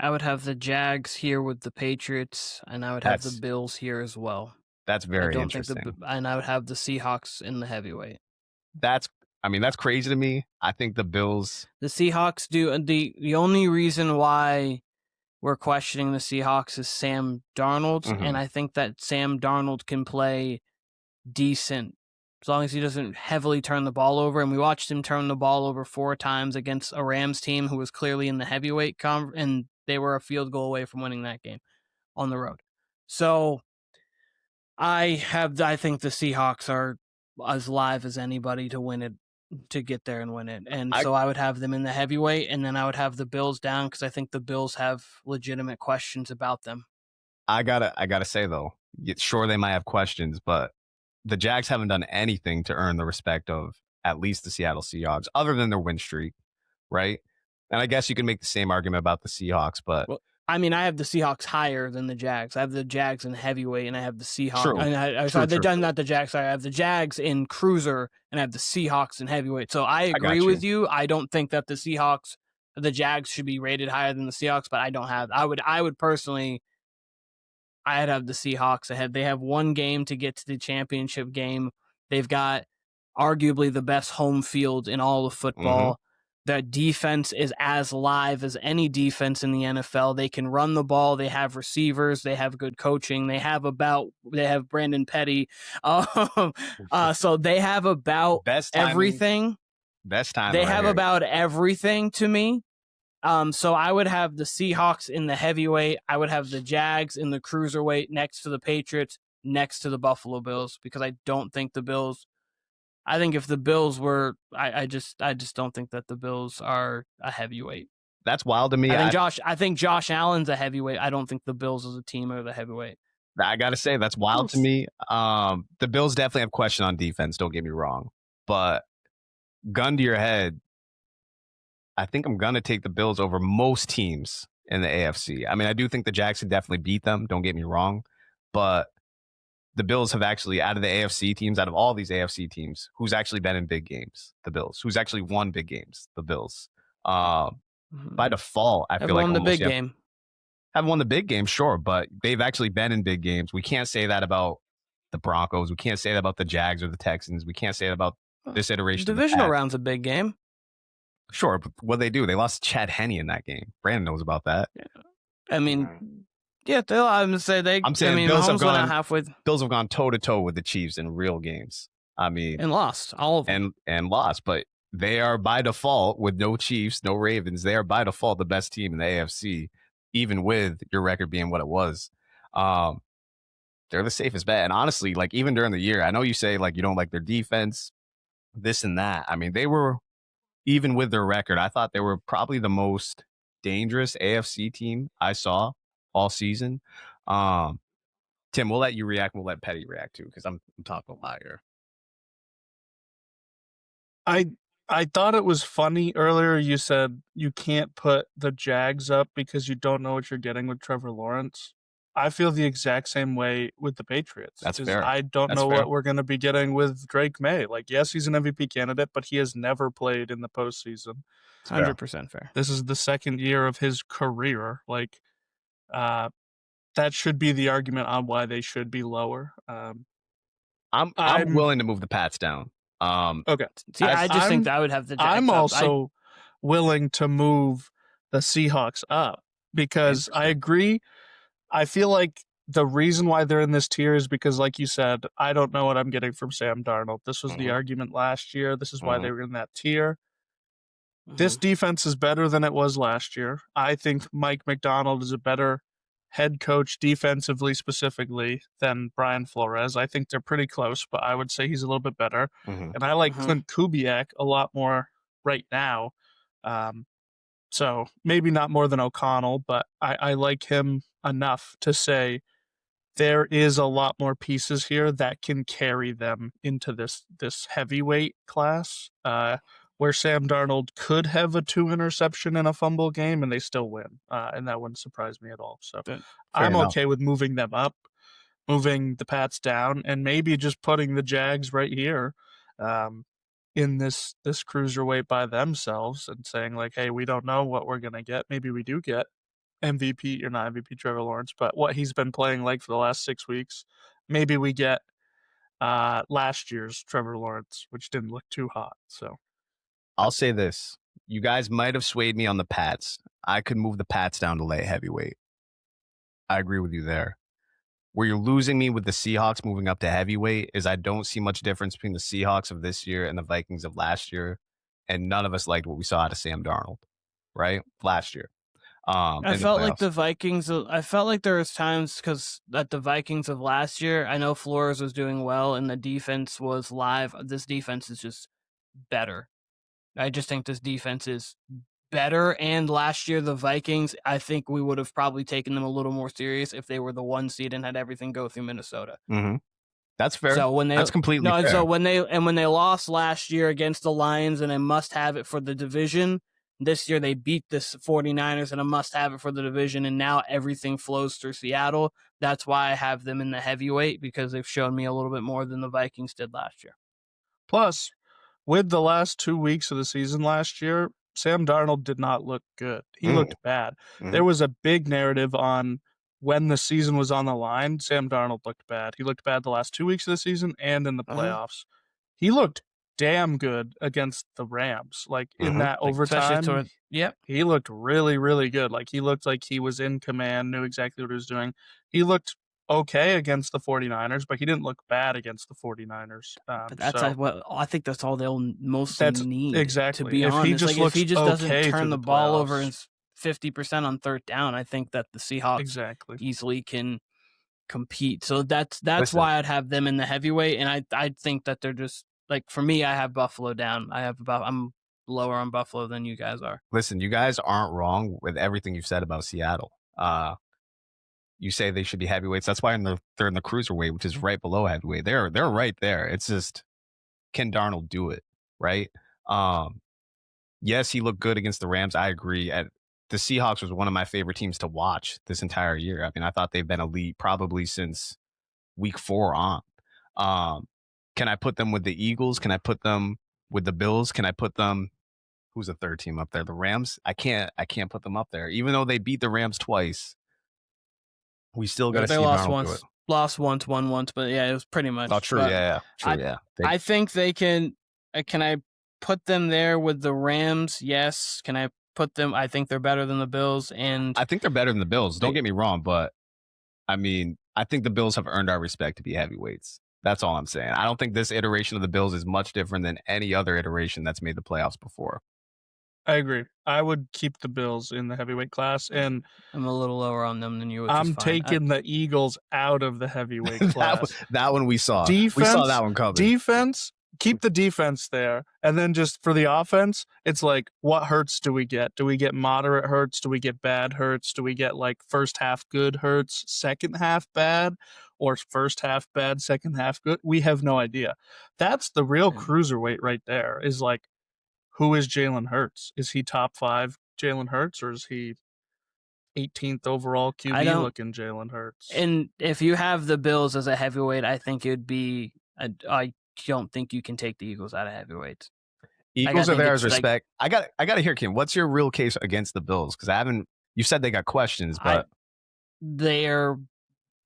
I would have the Jags here with the Patriots, and I would have the Bills here as well. That's very interesting. And I would have the Seahawks in the heavyweight. That's crazy to me. I think the Bills... The Seahawks do... The only reason why we're questioning the Seahawks is Sam Darnold, and I think that Sam Darnold can play decent as long as he doesn't heavily turn the ball over. And we watched him turn the ball over 4 times against a Rams team who was clearly in the heavyweight and they were a field goal away from winning that game on the road. So I think the Seahawks are as live as anybody to win it, to get there and win it. And so I would have them in the heavyweight, and then I would have the Bills down because I think the Bills have legitimate questions about them. I gotta say though, sure they might have questions, but the Jags haven't done anything to earn the respect of at least the Seattle Seahawks, other than their win streak, right? And I guess you can make the same argument about the Seahawks, but I mean, I have the Seahawks higher than the Jags. I have the Jags in heavyweight, and I have the Seahawks. True. Not the Jags. Sorry, I have the Jags in cruiser, and I have the Seahawks in heavyweight. So I agree with you. I don't think that the Jags should be rated higher than the Seahawks, but I don't have. I would personally, I'd have the Seahawks ahead. They have one game to get to the championship game. They've got arguably the best home field in all of football. Their defense is as live as any defense in the NFL. They can run the ball. They have receivers. They have good coaching. They have Brandon Petty. So they have about everything. Best time. They have about everything to me. So I would have the Seahawks in the heavyweight. I would have the Jags in the cruiserweight next to the Patriots, next to the Buffalo Bills, because I don't think the Bills. I think if the Bills were, I just don't think that the Bills are a heavyweight. That's wild to me. I think Josh Allen's a heavyweight. I don't think the Bills as a team are the heavyweight. I gotta say that's wild to me. The Bills definitely have question on defense. Don't get me wrong, but gun to your head, I think I'm gonna take the Bills over most teams in the AFC. I mean, I do think the Jags can definitely beat them. Don't get me wrong, but the Bills have actually, out of the AFC teams, out of all these AFC teams, who's actually been in big games? The Bills. Who's actually won big games? The Bills. By default, I feel like won the big game. Have won the big game, sure, but they've actually been in big games. We can't say that about the Broncos. We can't say that about the Jags or the Texans. We can't say that about this iteration. Divisional round's a big game. Sure, but what they do? They lost Chad Henne in that game. Brandon knows about that. Yeah. I mean. Yeah, I'm saying Bills have gone halfway. Bills have gone toe to toe with the Chiefs in real games. I mean, and lost all of them, and lost, but they are by default, with no Chiefs, no Ravens. They are by default the best team in the AFC, even with your record being what it was. they're the safest bet. And honestly, like even during the year, I know you say like you don't like their defense, this and that. I mean, they were, even with their record, I thought they were probably the most dangerous AFC team I saw all season. Tim, we'll let you react. We'll let Petty react too, because I'm talking a lot here. I thought it was funny earlier. You said you can't put the Jags up because you don't know what you're getting with Trevor Lawrence. I feel the exact same way with the Patriots. That's fair. I don't know what we're going to be getting with Drake May. Like, yes, he's an MVP candidate, but he has never played in the postseason. 100% fair. This is the second year of his career. Like, that should be the argument on why they should be lower. I'm willing to move the Pats down. Okay. See, I just think that I would have the Jags I'm up. also willing to move the Seahawks up because I agree. I feel like the reason why they're in this tier is because, like you said, I don't know what I'm getting from Sam Darnold. This was the argument last year. This is why they were in that tier. This defense is better than it was last year. I think Mike McDonald is a better head coach defensively specifically than Brian Flores. I think they're pretty close, but I would say he's a little bit better. And I like Clint Kubiak a lot more right now. So maybe not more than O'Connell, but I like him enough to say there is a lot more pieces here that can carry them into this heavyweight class, where Sam Darnold could have a 2 interception and a fumble game and they still win. And that wouldn't surprise me at all. So I'm okay with moving them up, moving the Pats down, and maybe just putting the Jags right here in this cruiserweight by themselves and saying like, hey, we don't know what we're going to get. Maybe we do get MVP, or not MVP Trevor Lawrence, but what he's been playing like for the last 6 weeks. Maybe we get last year's Trevor Lawrence, which didn't look too hot. So I'll say this. You guys might have swayed me on the Pats. I could move the Pats down to light heavyweight. I agree with you there. Where you're losing me with the Seahawks moving up to heavyweight is I don't see much difference between the Seahawks of this year and the Vikings of last year. And none of us liked what we saw out of Sam Darnold, right? Last year. I felt like the Vikings, I felt like there was times because at the Vikings of last year, I know Flores was doing well and the defense was live. This defense is just better. I just think this defense is better. And last year, the Vikings, I think we would have probably taken them a little more serious if they were the 1 seed and had everything go through Minnesota. That's fair. So that's completely fair. So when they lost last year against the Lions and a must have it for the division, this year they beat the 49ers and a must have it for the division. And now everything flows through Seattle. That's why I have them in the heavyweight, because they've shown me a little bit more than the Vikings did last year. Plus, with the last 2 weeks of the season last year, Sam Darnold did not look good. He looked bad. There was a big narrative on when the season was on the line. Sam Darnold looked bad. He looked bad the last 2 weeks of the season and in the playoffs. He looked damn good against the Rams. Like in that overtime, he looked really, really good. Like he looked like he was in command, knew exactly what he was doing. He looked okay against the 49ers, but he didn't look bad against the 49ers. But that's I think that's all they'll mostly need. Exactly. To be if honest, if he just doesn't turn the ball playoffs. over and 50% on third down, I think that the Seahawks easily can compete. So that's why I'd have them in the heavyweight, and I think that they're just like, for me, I have Buffalo down. I'm lower on Buffalo than you guys are. Listen, you guys aren't wrong with everything you've said about Seattle. You say they should be heavyweights. That's why they're in the cruiserweight, which is right below heavyweight. They're right there. It's just, can Darnold do it, right? Yes, he looked good against the Rams. I agree. The Seahawks was one of my favorite teams to watch this entire year. I mean, I thought they've been elite probably since week 4 on. Can I put them with the Eagles? Can I put them with the Bills? Can I put them? Who's the third team up there? The Rams? I can't put them up there, even though they beat the Rams twice. We still got to see. They lost once, won once, but yeah, it was pretty much. Oh, true. Yeah. True. I think they can. Can I put them there with the Rams? Yes. Can I put them? I think they're better than the Bills, and I think they're better than the Bills. Don't get me wrong, but I mean, I think the Bills have earned our respect to be heavyweights. That's all I'm saying. I don't think this iteration of the Bills is much different than any other iteration that's made the playoffs before. I agree. I would keep the Bills in the heavyweight class, and I'm a little lower on them than you, which I'm is fine. taking the Eagles out of the heavyweight class. that one we saw. Defense, we saw that one coming. Defense, keep the defense there. And then just for the offense, it's like, what hurts do we get? Do we get moderate hurts? Do we get bad hurts? Do we get like first half good hurts, second half bad? Or first half bad, second half good? We have no idea. That's the real cruiserweight right there, is like, who is Jalen Hurts? Is he top 5 Jalen Hurts, or is he 18th overall QB looking Jalen Hurts? And if you have the Bills as a heavyweight, I think it would be. I don't think you can take the Eagles out of heavyweights. Eagles are there as respect. I got to hear, Kim. What's your real case against the Bills? Because I haven't. You said they got questions, but they are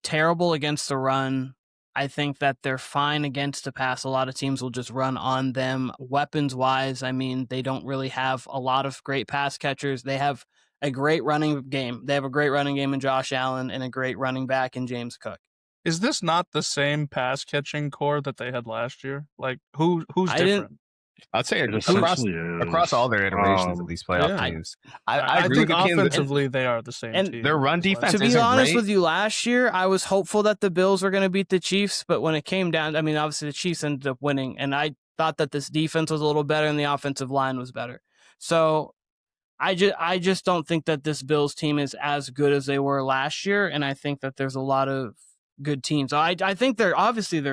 terrible against the run. I think that they're fine against the pass. A lot of teams will just run on them. Weapons-wise, I mean, they don't really have a lot of great pass catchers. They have a great running game. They have a great running game in Josh Allen and a great running back in James Cook. Is this not the same pass-catching core that they had last year? Like, who's different? I'd say across all their iterations of these playoff teams. I agree think with you, offensively they are the same team. Their run defense to be honest with you, last year I was hopeful that the Bills were going to beat the Chiefs, but when it came down, I mean, obviously the Chiefs ended up winning, and I thought that this defense was a little better and the offensive line was better. So I just don't think that this Bills team is as good as they were last year, and I think that there's a lot of good teams. So I think they're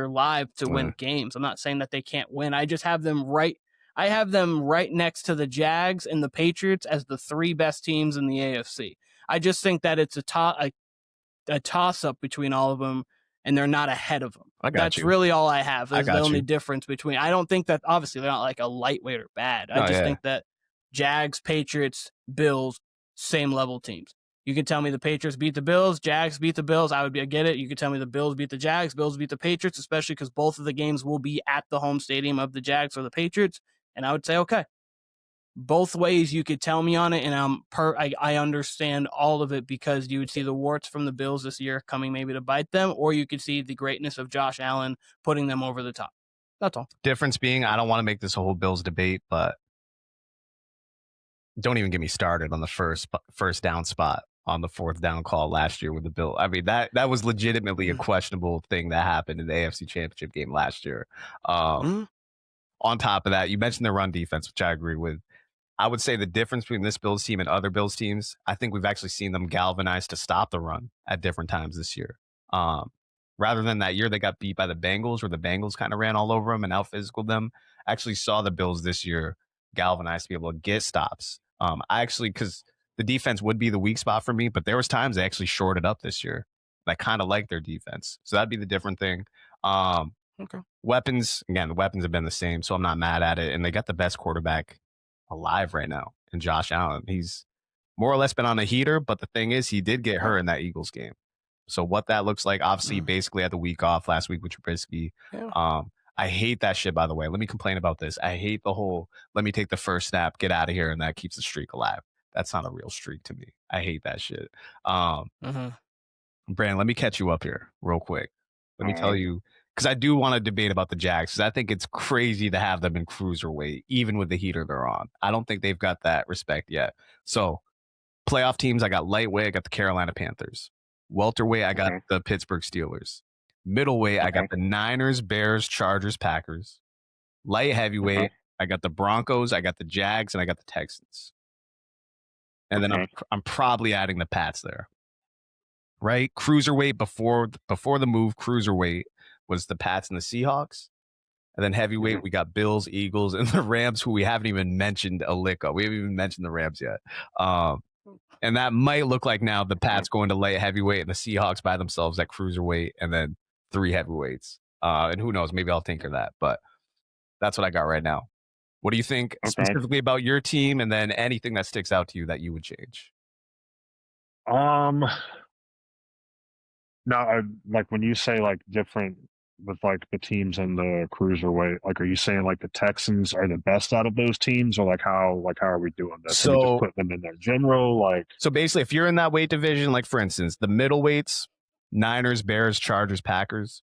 live to win games. I'm not saying that they can't win. I just have them right. I have them right next to the Jags and the Patriots as the 3 best teams in the AFC. I just think that it's a toss-up between all of them, and they're not ahead of them. That's really all I have. That's the only difference between. I don't think that, obviously, they're not like a lightweight or bad. I just think that Jags, Patriots, Bills, same level teams. You can tell me the Patriots beat the Bills, Jags beat the Bills. I get it. You could tell me the Bills beat the Jags, Bills beat the Patriots, especially because both of the games will be at the home stadium of the Jags or the Patriots. And I would say, okay, both ways you could tell me on it, and I understand all of it, because you would see the warts from the Bills this year coming maybe to bite them, or you could see the greatness of Josh Allen putting them over the top. That's all. Difference being, I don't want to make this a whole Bills debate, but don't even get me started on the first down spot on the 4th down call last year with the Bills. I mean, that was legitimately a questionable thing that happened in the AFC Championship game last year. On top of that, you mentioned the run defense, which I agree with. I would say the difference between this Bills team and other Bills teams, I think we've actually seen them galvanized to stop the run at different times this year. Rather than that year they got beat by the Bengals, where the Bengals kind of ran all over them and out-physicaled them, I actually saw the Bills this year galvanized to be able to get stops. Because the defense would be the weak spot for me, but there was times they actually shored it up this year. I kind of like their defense. So that'd be the different thing. Okay. Weapons, again, the weapons have been the same, so I'm not mad at it. And they got the best quarterback alive right now in Josh Allen. He's more or less been on a heater, but the thing is, he did get hurt in that Eagles game. So what that looks like, obviously, basically had the week off last week with Trubisky. Yeah. I hate that shit, by the way. Let me complain about this. I hate the whole, let me take the first snap, get out of here, and that keeps the streak alive. That's not a real streak to me. I hate that shit. Brandon, let me catch you up here real quick. Let me tell you, because I do want to debate about the Jags, because I think it's crazy to have them in cruiserweight, even with the heater they're on. I don't think they've got that respect yet. So, playoff teams, I got lightweight, I got the Carolina Panthers. Welterweight, I got the Pittsburgh Steelers. Middleweight, I got the Niners, Bears, Chargers, Packers. Light heavyweight, I got the Broncos, I got the Jags, and I got the Texans. And then I'm probably adding the Pats there. Right? Cruiserweight, before the move, cruiserweight was the Pats and the Seahawks. And then heavyweight, we got Bills, Eagles, and the Rams, who we haven't even mentioned a lick of. We haven't even mentioned the Rams yet. And that might look like now the Pats going to light heavyweight and the Seahawks by themselves at cruiserweight, and then 3 heavyweights. And who knows, maybe I'll tinker that. But that's what I got right now. What do you think specifically about your team, and then anything that sticks out to you that you would change? Now, like when you say like different with like the teams in the cruiserweight, like are you saying like the Texans are the best out of those teams, or like how are we doing this? So, are we just put them in their general, like? So basically, if you're in that weight division, like for instance, the middleweights, Niners, Bears, Chargers, Packers,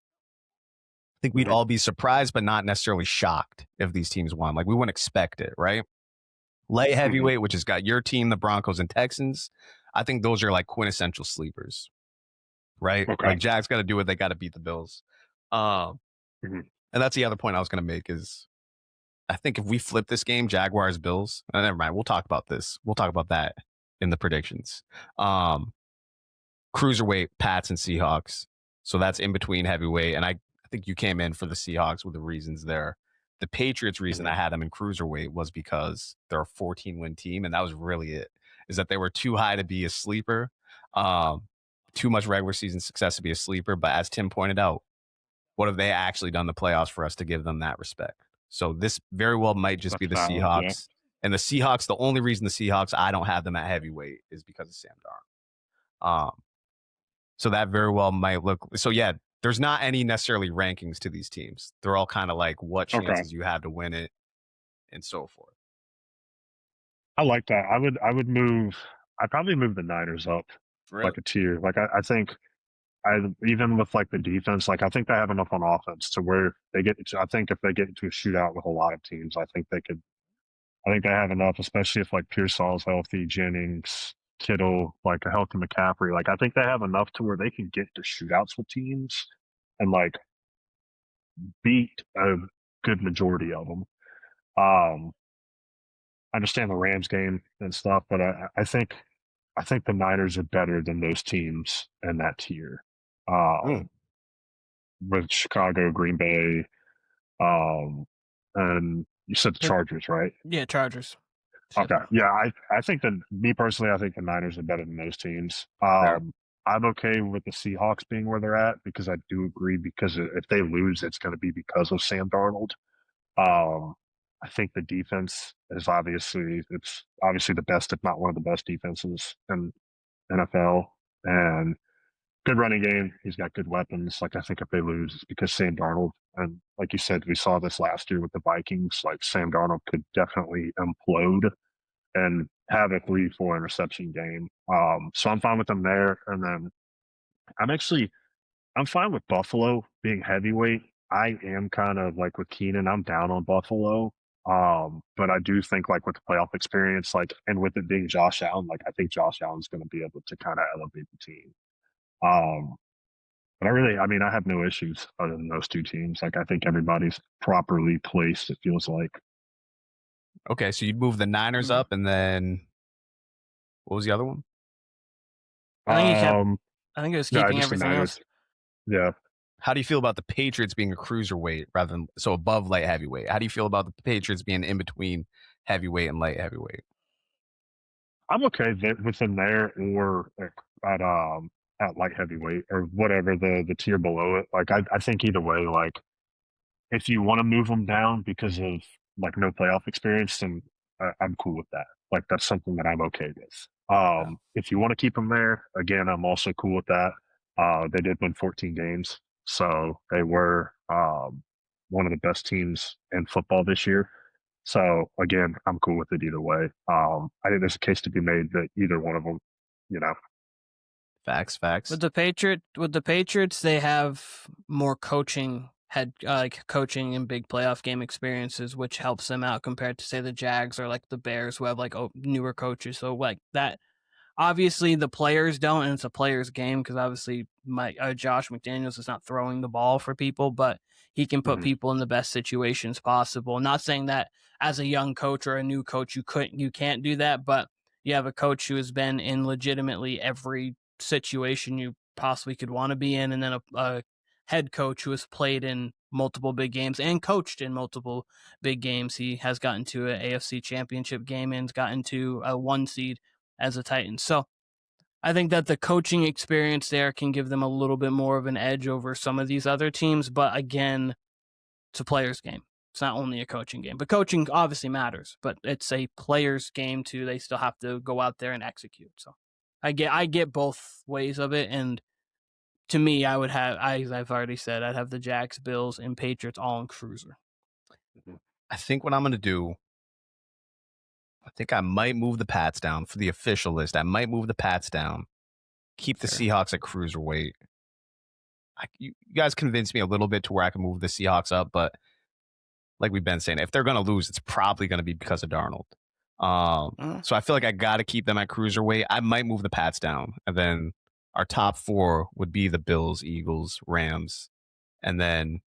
I think we'd all be surprised, but not necessarily shocked if these teams won. Like we wouldn't expect it, right? Light heavyweight, which has got your team, the Broncos and Texans. I think those are like quintessential sleepers, right? Okay. Like Jags got to do what they got to beat the Bills. And that's the other point I was going to make is I think if we flip this game, Jaguars, Bills, never mind. We'll talk about this. We'll talk about that in the predictions. Cruiserweight, Pats, and Seahawks. So that's in between heavyweight. And I think you came in for the Seahawks with the reasons there. The Patriots reason I had them in Cruiserweight was because they're a 14-win team, and that was really it, is that they were too high to be a sleeper, too much regular season success to be a sleeper. But as Tim pointed out, what have they actually done in the playoffs for us to give them that respect? So this very well might just be the Seahawks. Yeah. And the Seahawks, the only reason the Seahawks, I don't have them at heavyweight is because of Sam Darnold. So that very well might look. So yeah, there's not any necessarily rankings to these teams. They're all kind of like what chances you have to win it and so forth. I like that. I'd probably move the Niners up like a tier. Like I think even with like the defense, like I think they have enough on offense to where they get I think if they get into a shootout with a lot of teams, I think they have enough, especially if like Pearsall's healthy, Jennings, Kittle, like a healthy McCaffrey. Like I think they have enough to where they can get to shootouts with teams and like beat a good majority of them. I understand the Rams game and stuff, but I think the Niners are better than those teams in that tier. With Chicago, Green Bay, and you said the Chargers, right? Yeah, Chargers. Okay. Yeah, I think that me personally, I think the Niners are better than those teams. I'm okay with the Seahawks being where they're at because I do agree because if they lose, it's going to be because of Sam Darnold. I think the defense is obviously the best, if not one of the best defenses in NFL, and good running game. He's got good weapons. Like I think if they lose, it's because Sam Darnold. And like you said, we saw this last year with the Vikings. Like Sam Darnold could definitely implode and have a 3-4 interception game. So I'm fine with them there. And then I'm fine with Buffalo being heavyweight. I am kind of like with Keenan, I'm down on Buffalo. But I do think like with the playoff experience, like, and with it being Josh Allen, like I think Josh Allen's going to be able to kind of elevate the team. But I have no issues other than those two teams. Like I think everybody's properly placed, it feels like. Okay, so you'd move the Niners up, and then what was the other one? I think it was keeping everything else. Yeah. How do you feel about the Patriots being a cruiserweight rather than so above light heavyweight? How do you feel about the Patriots being in between heavyweight and light heavyweight? I'm okay within there or at light heavyweight or whatever the tier below it. Like I think either way, like if you want to move them down because of like no playoff experience, then I'm cool with that. Like that's something that I'm okay with. If you want to keep them there, again, I'm also cool with that. They did win 14 games, so they were one of the best teams in football this year. So again, I'm cool with it either way. I think there's a case to be made that either one of them, Facts. With the Patriots, they have more coaching coaching and big playoff game experiences, which helps them out compared to say the Jags or like the Bears who have like newer coaches. So like that, obviously the players don't, and it's a players game because obviously Josh McDaniels is not throwing the ball for people, but he can put people in the best situations possible. I'm not saying that as a young coach or a new coach you can't do that, but you have a coach who has been in legitimately every situation you possibly could want to be in, and then a head coach who has played in multiple big games and coached in multiple big games. He has gotten to an AFC championship game and gotten to a 1 seed as a Titan. So I think that the coaching experience there can give them a little bit more of an edge over some of these other teams. But again, it's a player's game. It's not only a coaching game, but coaching obviously matters, but it's a player's game too. They still have to go out there and execute. So I get both ways of it. And to me, I would have, as I've already said, I'd have the Jags, Bills, and Patriots all in cruiser. I think what I'm going to do, I think I might move the Pats down for the official list. I might move the Pats down, keep the Seahawks at cruiserweight. You guys convinced me a little bit to where I can move the Seahawks up, but like we've been saying, if they're going to lose, it's probably going to be because of Darnold. So I feel like I got to keep them at cruiserweight. I might move the Pats down, and then our top 4 would be the Bills, Eagles, Rams, and then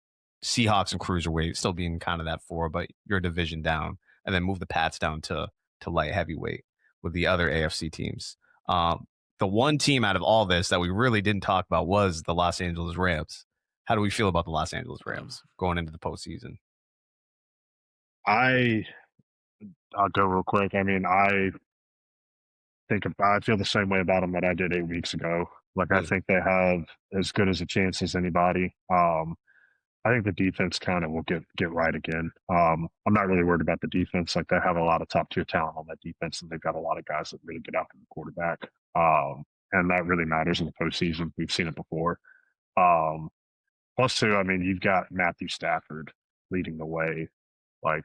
Seahawks and cruiserweight, still being kind of that 4, but your division down, and then move the Pats down to light heavyweight with the other AFC teams. The one team out of all this that we really didn't talk about was the Los Angeles Rams. How do we feel about the Los Angeles Rams going into the postseason? I'll go real quick. I mean, I feel the same way about them that I did 8 weeks ago. Like, I think they have as good as a chance as anybody. I think the defense kind of will get right again. I'm not really worried about the defense. Like, they have a lot of top tier talent on that defense, and they've got a lot of guys that really get after the quarterback. And that really matters in the postseason. We've seen it before. Plus, too, I mean, you've got Matthew Stafford leading the way. Like,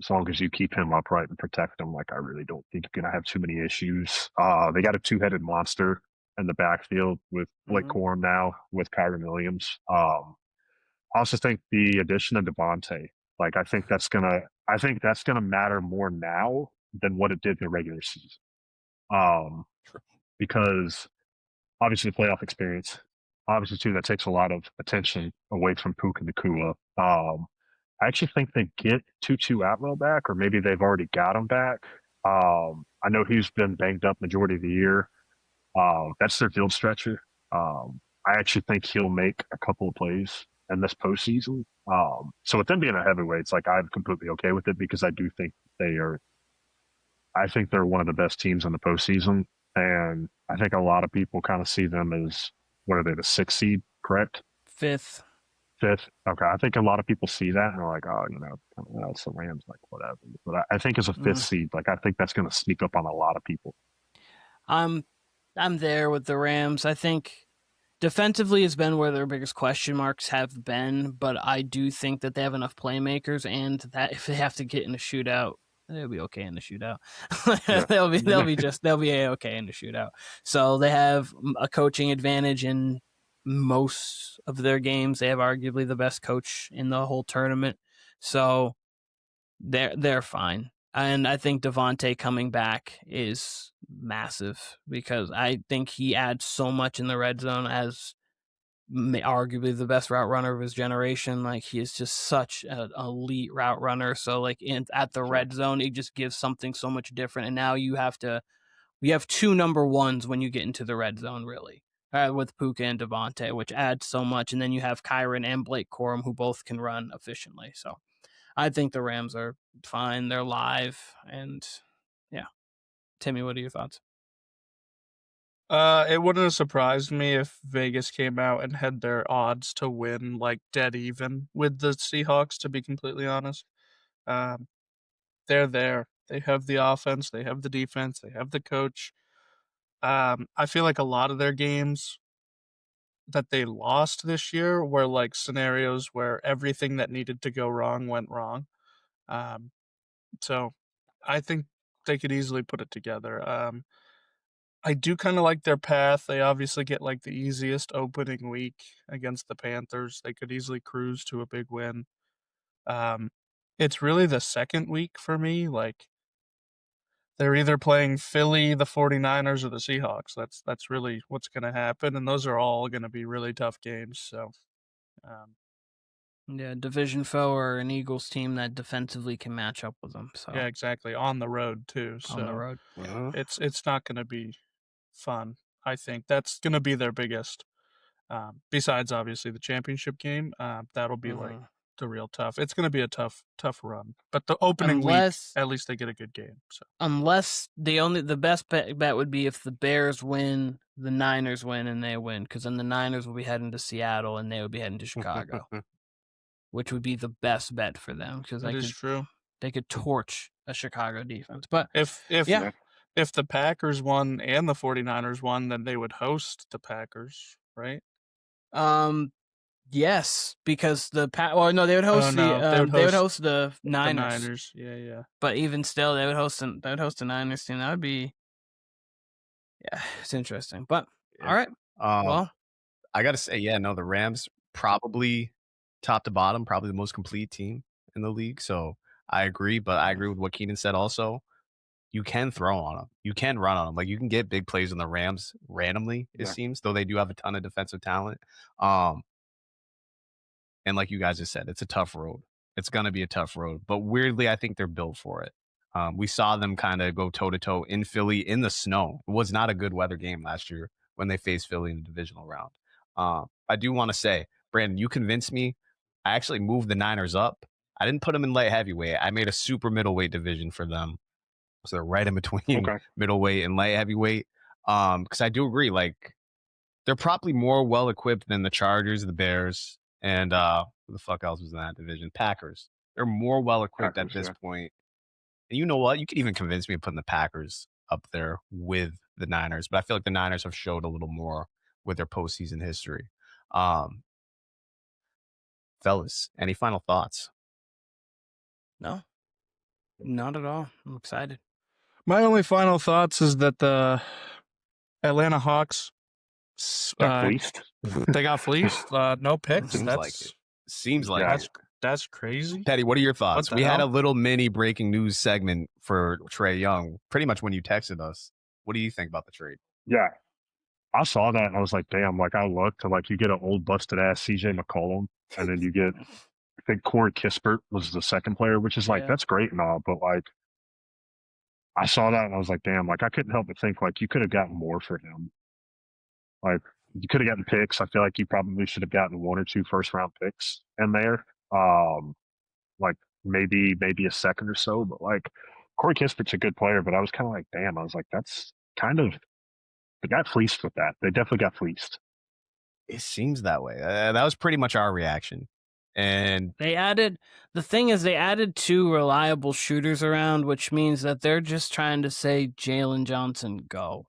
as long as you keep him upright and protect him, like, I really don't think you're going to have too many issues. They got a 2-headed monster in the backfield with Blake Corum now, with Kyron Williams. I also think the addition of Devontae, like, I think that's gonna matter more now than what it did in the regular season. Because obviously playoff experience, obviously too, that takes a lot of attention away from Puka Nacua. I actually think they get Tutu Atwell back, or maybe they've already got him back. I know he's been banged up majority of the year. That's their field stretcher. I actually think he'll make a couple of plays in this postseason. So with them being a heavyweight, it's like, I'm completely okay with it, because I do think I think they're one of the best teams in the postseason. And I think a lot of people kind of see them as, what are they, the 6th seed, correct? 5th. Okay. I think a lot of people see that and they're like, oh, it's the Rams, like, whatever. But I think as a 5th seed, like, I think that's going to sneak up on a lot of people. I'm there with the Rams. I think defensively has been where their biggest question marks have been, but I do think that they have enough playmakers, and that if they have to get in a shootout, they'll be okay in the shootout. they'll be okay in the shootout. So they have a coaching advantage in most of their games. They have arguably the best coach in the whole tournament, so they're fine. And I think Devontae coming back is massive, because I think he adds so much in the red zone as arguably the best route runner of his generation. Like, he is just such an elite route runner. So, like, at the red zone, it just gives something so much different. And now you have 2 number ones when you get into the red zone, really, with Puka and Devontae, which adds so much. And then you have Kyron and Blake Corum, who both can run efficiently. So I think the Rams are fine. They're live. And yeah. Timmy, what are your thoughts? It wouldn't have surprised me if Vegas came out and had their odds to win, like, dead even with the Seahawks, to be completely honest. They're there. They have the offense, they have the defense, they have the coach. I feel like a lot of their games that they lost this year were, like, scenarios where everything that needed to go wrong went wrong. So I think they could easily put it together. I do kind of like their path. They obviously get, like, the easiest opening week against the Panthers. They could easily cruise to a big win. It's really the second week for me. Like, they're either playing Philly, the 49ers, or the Seahawks. That's really what's going to happen, and those are all going to be really tough games. So, yeah, division foe or an Eagles team that defensively can match up with them. So yeah, exactly, on the road too. On the road, it's not going to be fun. I think that's going to be their biggest. Besides, obviously, the championship game, that'll be like the real tough. It's going to be a tough run. But the opening week, at least they get a good game. So unless the best bet would be if the Bears win, the Niners win, and they win, because then the Niners will be heading to Seattle and they would be heading to Chicago, which would be the best bet for them, because they could torch a Chicago defense. But if the Packers won and the 49ers won, then they would host the Packers, right? Yes, because they would host they would host the Niners. The Niners, yeah. But even still, they would host the Niners team. That would be, it's interesting. But all right, well, I gotta say, the Rams probably top to bottom, probably the most complete team in the league. So I agree, but I agree with what Keenan said also. you can throw on them. You can run on them. Like, you can get big plays on the Rams randomly, it seems, though they do have a ton of defensive talent. And like you guys just said, it's a tough road. It's going to be a tough road. But weirdly, I think they're built for it. We saw them kind of go toe-to-toe in Philly in the snow. It was not a good weather game last year when they faced Philly in the divisional round. I do want to say, Brandon, you convinced me. I actually moved the Niners up. I didn't put them in light heavyweight. I made a super middleweight division for them. So they're right in between middleweight and light heavyweight. Because I do agree, like, they're probably more well-equipped than the Chargers, the Bears, and who the fuck else was in that division? Packers. They're more well-equipped at this point. And you know what? You could even convince me of putting the Packers up there with the Niners. But I feel like the Niners have showed a little more with their postseason history. Fellas, any final thoughts? No, not at all. I'm excited. My only final thoughts is that the Atlanta Hawks got fleeced. They got fleeced. No picks. Seems like that's crazy. Teddy, what are your thoughts? We had hell? a little mini breaking news segment for Trae Young, pretty much when you texted us. What do you think about the trade? Yeah. I saw that and I was like, damn, like I looked to like you get an old busted ass CJ McCollum and then you get I think Corey Kispert was the second player, which is like that's great and all, but like I saw that and I was like, damn, like I couldn't help but think like you could have gotten more for him. Like you could have gotten picks. I feel like you probably should have gotten 1 or 2 first round picks in there. Like maybe a second or so, but like Corey Kispert's a good player, but I was kind of like, damn, I was like, that's kind of they got fleeced with that. They definitely got fleeced. It seems that way. That was pretty much our reaction. And they added 2 reliable shooters around, which means that they're just trying to say Jalen Johnson go.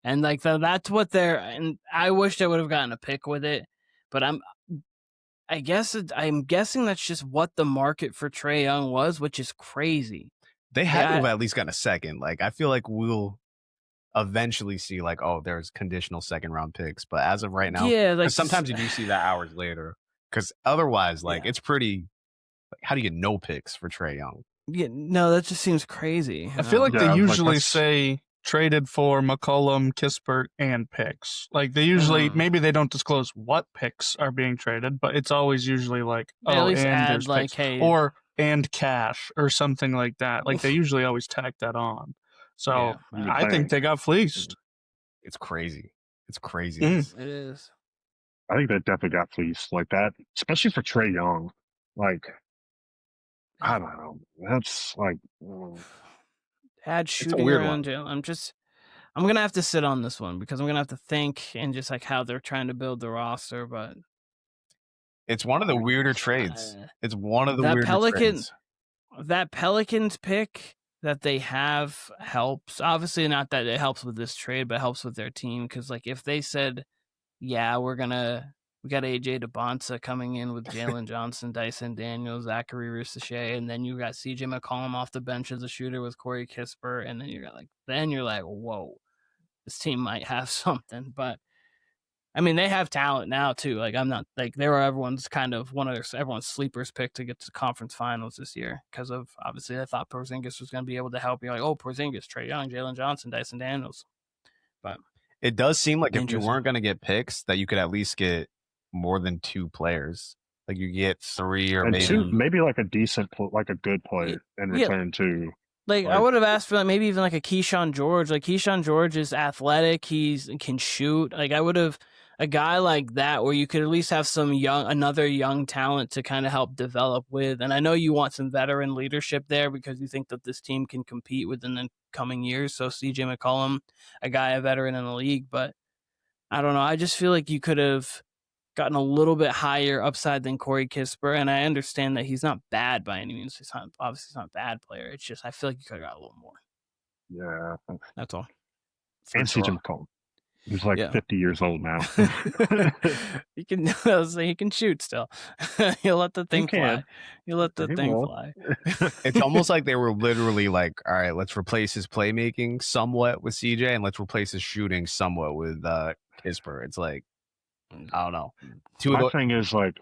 And like that's what and I wish they would have gotten a pick with it, but I'm guessing that's just what the market for Trae Young was, which is crazy. They had to have at least gotten a second. Like I feel like we'll eventually see like, oh, there's conditional second round picks, but as of right now, like sometimes you do see that hours later. Because otherwise, like it's pretty. Like, how do you get no picks for Trae Young? Yeah, no, that just seems crazy. I feel like they usually say traded for McCollum, Kispert, and picks. Like they usually, maybe they don't disclose what picks are being traded, but it's always usually like, at least add like, hey, or and cash or something like that. Like they usually always tack that on. So I think they got fleeced. It's crazy. It's crazy. It is. I think they definitely got fleeced like that, especially for Trae Young. Like, I don't know. That's like add shooting around Jalen. I'm gonna have to sit on this one because I'm gonna have to think and just like how they're trying to build the roster. But it's one of the weirder trades. It's one of the weirder trades. That Pelicans pick that they have helps. Obviously, not that it helps with this trade, but it helps with their team because like if they said, yeah, we got AJ DeBonsa coming in with Jalen Johnson, Dyson Daniels, Zachary Risache, and then you got CJ McCollum off the bench as a shooter with Corey Kispert, and then you're like, whoa, this team might have something. But I mean, they have talent now too. Like I'm not like they were everyone's kind of everyone's sleepers pick to get to the conference finals this year because of obviously I thought Porzingis was going to be able to help you. Like, oh, Porzingis, Trae Young, Jalen Johnson, Dyson Daniels, but. It does seem like if you weren't going to get picks, that you could at least get more than 2 players. Like you get 3 or maybe like a decent, like a good player in return too. Like I would have asked for like maybe even like a Keyshawn George. Like Keyshawn George is athletic. He can shoot. Like I would have a guy like that where you could at least have another young talent to kind of help develop with. And I know you want some veteran leadership there because you think that this team can compete within the coming years. So CJ McCollum, a veteran in the league, but I don't know. I just feel like you could have gotten a little bit higher upside than Corey Kispert. And I understand that he's not bad by any means. He's not a bad player. It's just, I feel like you could have got a little more. Yeah. That's all. And CJ McCollum. He's like 50 years old now. He can shoot still. He'll let the thing fly. He'll let the thing fly. It's almost like they were literally like, all right, let's replace his playmaking somewhat with CJ and let's replace his shooting somewhat with Kispert. It's like, I don't know. My thing is like,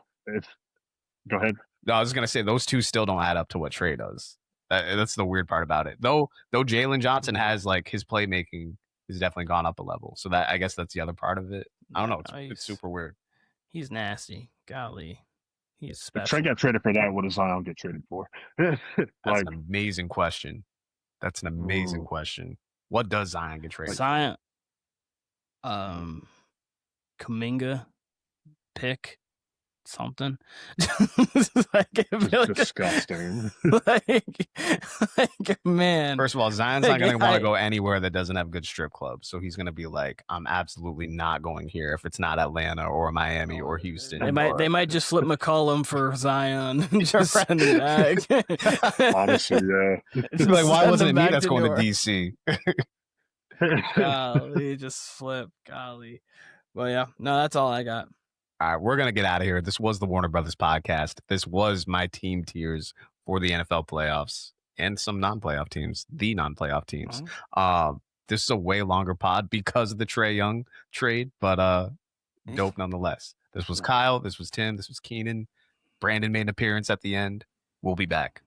go ahead. No, I was going to say those two still don't add up to what Trae does. That's the weird part about it. Though Jalen Johnson has like his playmaking has definitely gone up a level. So that I guess that's the other part of it. I don't know. It's super weird. He's nasty. Golly. He's If special. Trae got traded for that, what does Zion get traded for? That's an amazing question. That's an amazing question. What does Zion get traded? Zion, Kuminga, pick something. Disgusting. Like, man. First of all, Zion's not going to want to go anywhere that doesn't have good strip clubs. So he's going to be like, I'm absolutely not going here if it's not Atlanta or Miami or Houston. They might just flip McCollum for Zion and just send him back. Honestly, yeah. It's like, why wasn't it me that's going to DC? Golly, just flip. Golly. Well, yeah. No, that's all I got. All right, we're going to get out of here. This was the Warner Brothas Podcast. This was my team tiers for the NFL playoffs and some non-playoff teams, the non-playoff teams. This is a way longer pod because of the Trae Young trade, but dope nonetheless. This was Kyle. This was Tim. This was Keenan. Brandon made an appearance at the end. We'll be back.